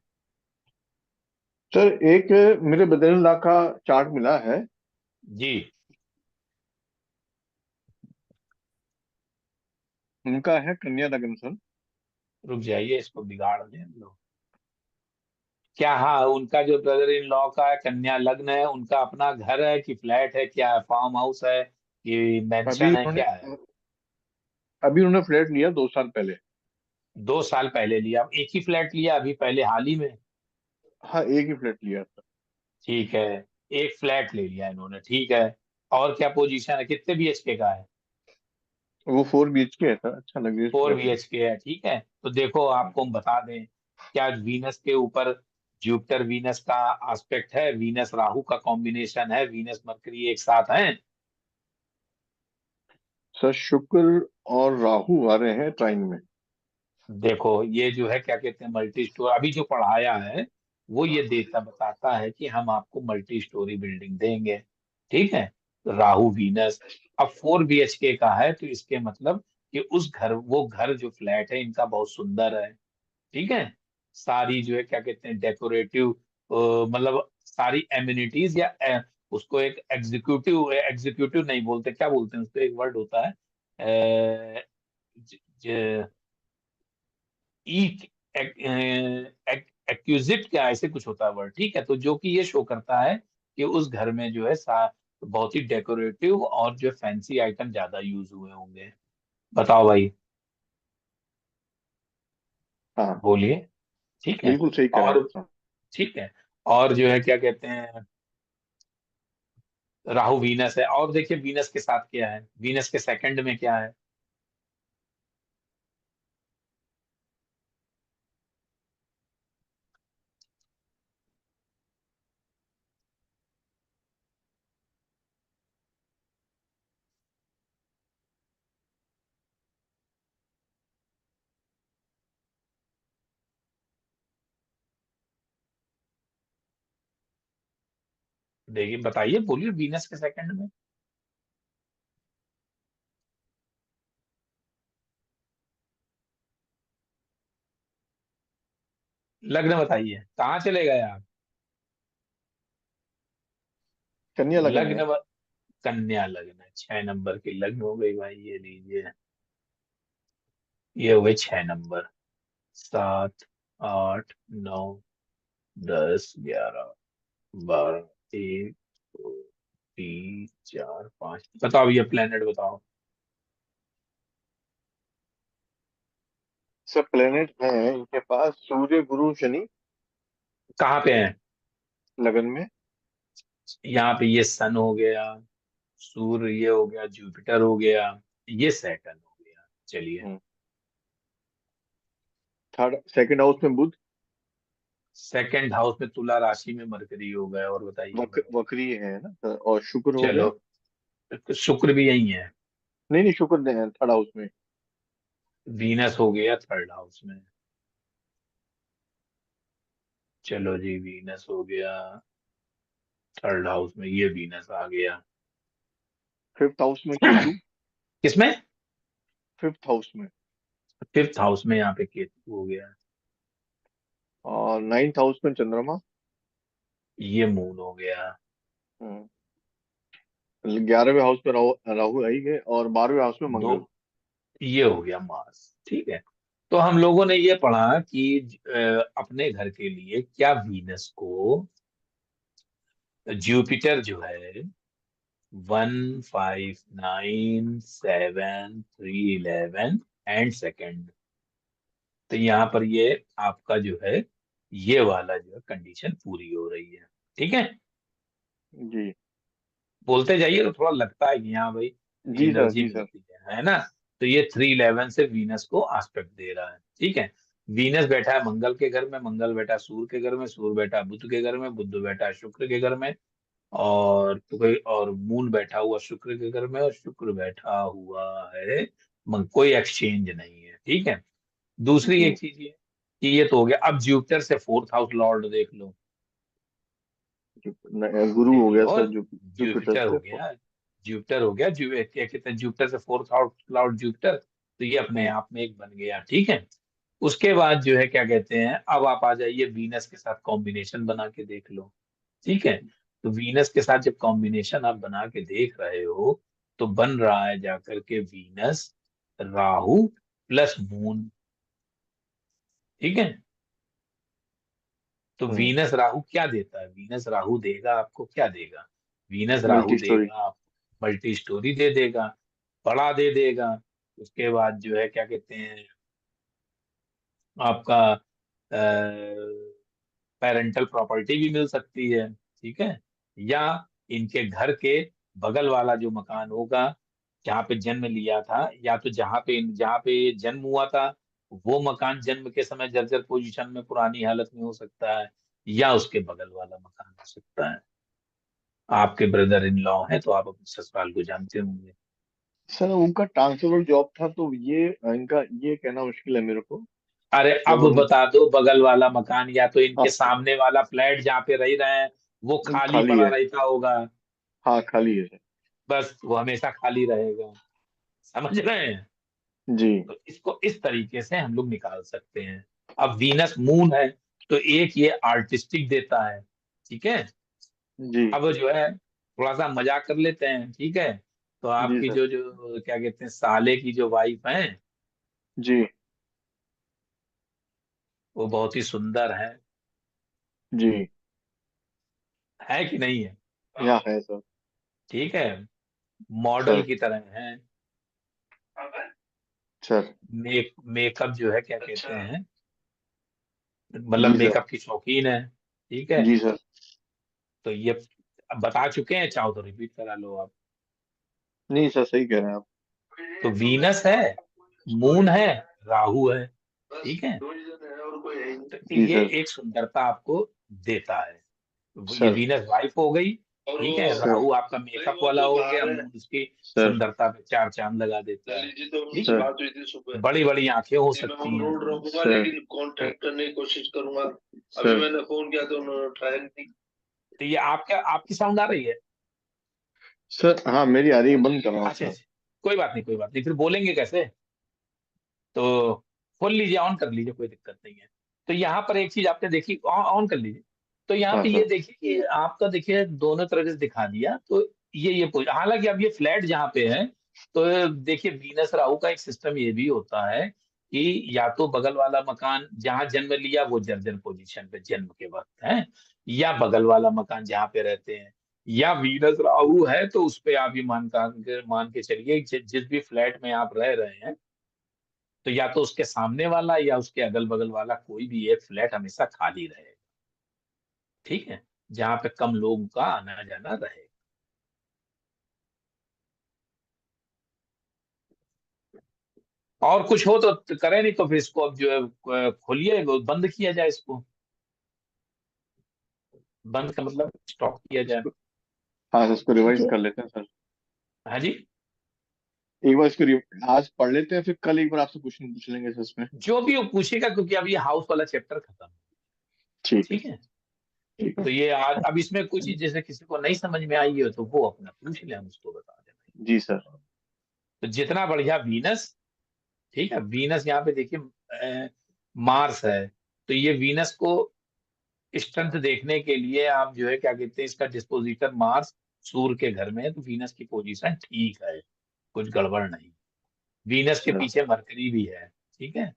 सर एक मेरे बद्रीनाथ का चार्ट मिला है। जी। उनका है कन्या लग्न सर। रुक जाइए, इसको बिगाड़ दें हम लोग। क्या, हाँ, उनका जो ब्रदर इन लॉ का है, कन्या लग्न है, उनका अपना घर है कि फ्लैट है, क्या है, फार्म हाउस है कि अभी मैंशन है, उन्होंने क्या है? अभी उन्होंने फ्लैट लिया 2 साल पहले। 2 साल पहले लिया? एक ही फ्लैट लिया अभी पहले हाल ही में? हाँ, एक ही फ्लैट लिया सर। ठीक है, एक फ्लैट ले लिया इन्होंने, ठीक है। और क्या पोजीशन है, कितने बीएचके का है? वो 4 BHK है सर, अच्छा लग्जरियस फोर फ्लैट है। बीएचके है, ठीक है। तो देखो, आपको हम बता दें, क्या वीनस के ऊपर जुपिटर वीनस का एस्पेक्ट है, वीनस राहु का कॉम्बिनेशन है, वीनस मरकरी एक साथ है। सर शुक्र और राहु आ रहे हैं ट्राइन में। देखो, ये जो है क्या कहते हैं, मल्टी स्टोरी अभी जो पढ़ाया है, वो ये देता बताता है कि हम आपको मल्टी स्टोरी बिल्डिंग देंगे, ठीक है। तो राहु वीनस अब 4 बीएचके का है, तो इसके मतलब कि उस घर, वो घर जो फ्लैट है इनका बहुत सुंदर है, ठीक है। सारी जो है क्या कहते हैं, डेकोरेटिव, मतलब सारी एम्यूनिटीज या उसको एक एग्जीक्यूटिव, एग्जीक्यूटिव नहीं बोलते, क्या बोलते हैं उसको, एक वर्ड होता है, एक्यूजिट, क्या ऐसे कुछ होता है वर्ड, ठीक है। तो जो कि ये शो करता है कि उस घर में जो है बहुत ही डेकोरेटिव और जो फैंसी आइटम ज्यादा यूज हुए होंगे। बताओ भाई, हाँ, बोलिए। ठीक है। बिल्कुल सही कह रहे हैं और आप। हाँ। ठीक है, और जो है क्या कहते हैं, राहु वीनस है, और देखिए वीनस के साथ क्या है, वीनस के सेकंड में क्या है? देखिए, बताइए, बोलिए, वीनस के सेकंड में लग्न बताइए, कहाँ चले गए आप? कन्या लगन है। लग्न कन्या लग्न है, 6 नंबर की लग्न हो गई भाई, ये लीजिए, ये हो गए 6 नंबर। 7, 8, 9, 10, 11, 12, 1, 2, 3, 4, 5, बताओ ये प्लेनेट बताओ। सब प्लेनेट हैं इनके पास, सूर्य गुरु शनि कहाँ पे है? लगन में। यहाँ पे ये सन हो गया, सूर्य ये हो गया, जुपिटर हो गया, ये सैटर्न हो गया। चलिए। थर्ड सेकंड हाउस में बुध। सेकंड हाउस में तुला राशि में मरकरी हो गया, और बताइए। वक्री है ना सर, और शुक्र हो चलो, गया। तो शुक्र भी यही है। नहीं नहीं, शुक्र नहीं है थर्ड हाउस में। वीनस हो गया थर्ड हाउस में। चलो जी, वीनस हो गया थर्ड हाउस में, ये वीनस आ गया। फिफ्थ हाउस में केतु। किसमें? फिफ्थ हाउस में। फिफ्थ हाउस में यहाँ पे केतु हो गया। और नाइन्थ हाउस में चंद्रमा। ये मून हो गया। 11वें हाउस में राहु राहु आई है, और 12वें हाउस में दो, मंगल। ये हो गया मार्स, ठीक है। तो हम लोगों ने ये पढ़ा कि अपने घर के लिए क्या वीनस को जुपिटर जो है 1, 5, 9, 7, 3, 11 एंड सेकंड, तो यहाँ पर ये आपका जो है, ये वाला जो है कंडीशन पूरी हो रही है, ठीक है। जी। बोलते जाइए तो थोड़ा लगता है कि हाँ भाई, जी सर, एनर्जी जी सर। मिलती है ना। तो ये 311 से वीनस को एस्पेक्ट दे रहा है, ठीक है। वीनस बैठा है मंगल के घर में, मंगल बैठा है सूर्य के घर में, सूर्य बैठा है बुध के घर में, बुध बैठा है शुक्र के घर में, और तो कोई और मून बैठा हुआ शुक्र के घर में, और शुक्र बैठा हुआ है कोई एक्सचेंज नहीं है, ठीक है। दूसरी जी। एक चीज ये कि ये तो हो गया, अब जुपिटर से फोर्थ हाउस लॉर्ड देख लो। गुरु देख हो गया लो, सर, जुपिटर जुपिटर हो से। गया, जुपिटर हो गया, क्या कहते हैं, जुपिटर से फोर्थ हाउस लॉर्ड जुपिटर, तो ये अपने हम्म। आप में एक बन गया, ठीक है। उसके बाद जो है क्या कहते हैं, अब आप आ जाइए वीनस के साथ कॉम्बिनेशन बना के देख लो। ठीक है, तो वीनस के साथ जब कॉम्बिनेशन आप बना के देख रहे हो तो बन रहा है जाकर के वीनस राहु प्लस मून। ठीक है, तो वीनस राहु क्या देता है, वीनस राहु देगा आपको, क्या देगा, वीनस राहु मल्टी स्टोरी। देगा आपको मल्टी स्टोरी दे देगा, बड़ा दे देगा। उसके बाद जो है क्या कहते हैं आपका पेरेंटल प्रॉपर्टी भी मिल सकती है। ठीक है, या इनके घर के बगल वाला जो मकान होगा जहाँ पे जन्म लिया था, या तो जहाँ पे ये जन्म हुआ था वो मकान जन्म के समय जर्जर पोजीशन में पुरानी हालत में हो सकता है, या उसके बगल वाला मकान हो सकता है। आपके ब्रदर इन लॉ हैं तो आप अपने ससुराल को जानते होंगे। सर उनका ट्रांसफर जॉब था, तो ये इनका ये कहना मुश्किल है मेरे को। अरे जब अब हम बता दो, बगल वाला मकान या तो हाँ इनके सामने वाला फ्लैट जहाँ पे रह रहे हैं वो खाली खाली पड़ा है। रहता होगा, हाँ खाली है सर। बस वो हमेशा खाली रहेगा। समझ रहे हैं, जी तो इसको इस तरीके से हम लोग निकाल सकते हैं। अब वीनस मून है तो एक ये आर्टिस्टिक देता है। ठीक है, जी अब जो है थोड़ा सा मजाक कर लेते हैं। ठीक है, तो जी आपकी सर। जो जो क्या कहते हैं साले की जो वाइफ है जी वो बहुत ही सुंदर जी है कि नहीं है। यहाँ है सर। ठीक है, मॉडल सर की तरह है, सर। मेकअप जो है क्या कहते हैं मतलब जी सर। मेकअप की शौकीन है। ठीक है, जी सर। तो ये अब बता चुके हैं, चाहो तो रिपीट करा लो आप। नहीं सर, सही कह रहे हैं आप। तो वीनस है, मून है, राहु है। ठीक है, तो जी ये सर। एक सुंदरता आपको देता है। ये सर। वीनस वाइफ हो गई। ठीक है, सर। राहु आपका मेकअप वाला हो गया, मून उसकी सर। सुंदरता पे चार चांद लगा देता है। ठीक सर। है, बड़ी बड़ी आंखें हो सकती हैं। सर। कांटेक्ट करने की कोशिश करूंगा। अभी मैंने फोन किया तो उन्होंने उठाया नहीं। तो ये आपकी साउंड आ रही है। सर हाँ मेरी आ रही है, बंद कर रहा हूँ अच्छा सर। अच्छा, कोई बात नहीं, कोई बात नहीं, फिर बोलेंगे कैसे। तो खोल लीजिए, ऑन कर लीजिए, कोई दिक्कत नहीं है। तो यहाँ पर एक चीज आपने देखी, ऑन कर लीजिए। तो यहाँ हाँ पे ये सर। देखिए कि आपका देखिए दोनों तरफ से दिखा दिया, तो हालांकि अब ये फ्लैट जहाँ पे है, तो देखिए वीनस राहु का एक सिस्टम ये भी होता है कि या तो बगल वाला मकान जहाँ जन्म लिया वो जर्जर पोजीशन पे जन्म के वक्त है, या बगल वाला मकान जहाँ पे रहते हैं, या वीनस राहु है तो उस पे आप ये मान के चलिए जिस भी फ्लैट में आप रह रहे हैं, तो या तो उसके सामने वाला या उसके अगल बगल वाला कोई भी एक फ्लैट हमेशा खाली रहेगा। ठीक है, जहां पे कम लोगों का आना जाना रहेगा। और कुछ हो तो करें, नहीं तो फिर इसको अब जो है खोलिए, बंद किया जाए इसको, बंद का मतलब स्टॉप किया जाए। हाँ सर, इसको ठीक रिवाइज है। कर लेते हैं सर। हाँ जी, एक बार इसको आज पढ़ लेते हैं, फिर कल एक बार आपसे क्वेश्चन पूछ लेंगे सर इसमें। जो भी वो पूछेगा, क्योंकि अब ये हाउस वाला चैप्टर खत्म। ठीक है ठीक सर। है, ठीक है। तो ये आज अब इसमें कुछ जैसे किसी को नहीं समझ में आई हो तो वो अपना पूछ ले, हम उसको बता देंगे। जी सर। तो जितना बढ़िया वीनस, ठीक है, वीनस यहाँ पे देखिए मार्स है, तो ये वीनस को स्ट्रेंथ देखने के लिए आप जो है क्या कहते हैं, इसका डिस्पोजिटर मार्स सूर्य के घर में है, तो वीनस की पोजीशन ठीक है, कुछ गड़बड़ नहीं। वीनस के सर। पीछे मरकरी भी है। ठीक है,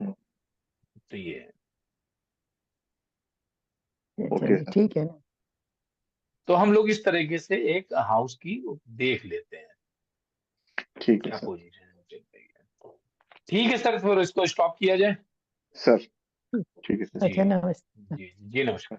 तो ये है। ओके चलिए सर। ठीक है ना। तो हम लोग इस तरीके से एक हाउस की देख लेते हैं ठीक है क्या सर। पोजीशन चल रही है। ठीक है सर, फिर इसको स्टॉप किया जाए। सर ठीक है सर। जी, अच्छा, नमस्ते। जी, जी, नमस्कार।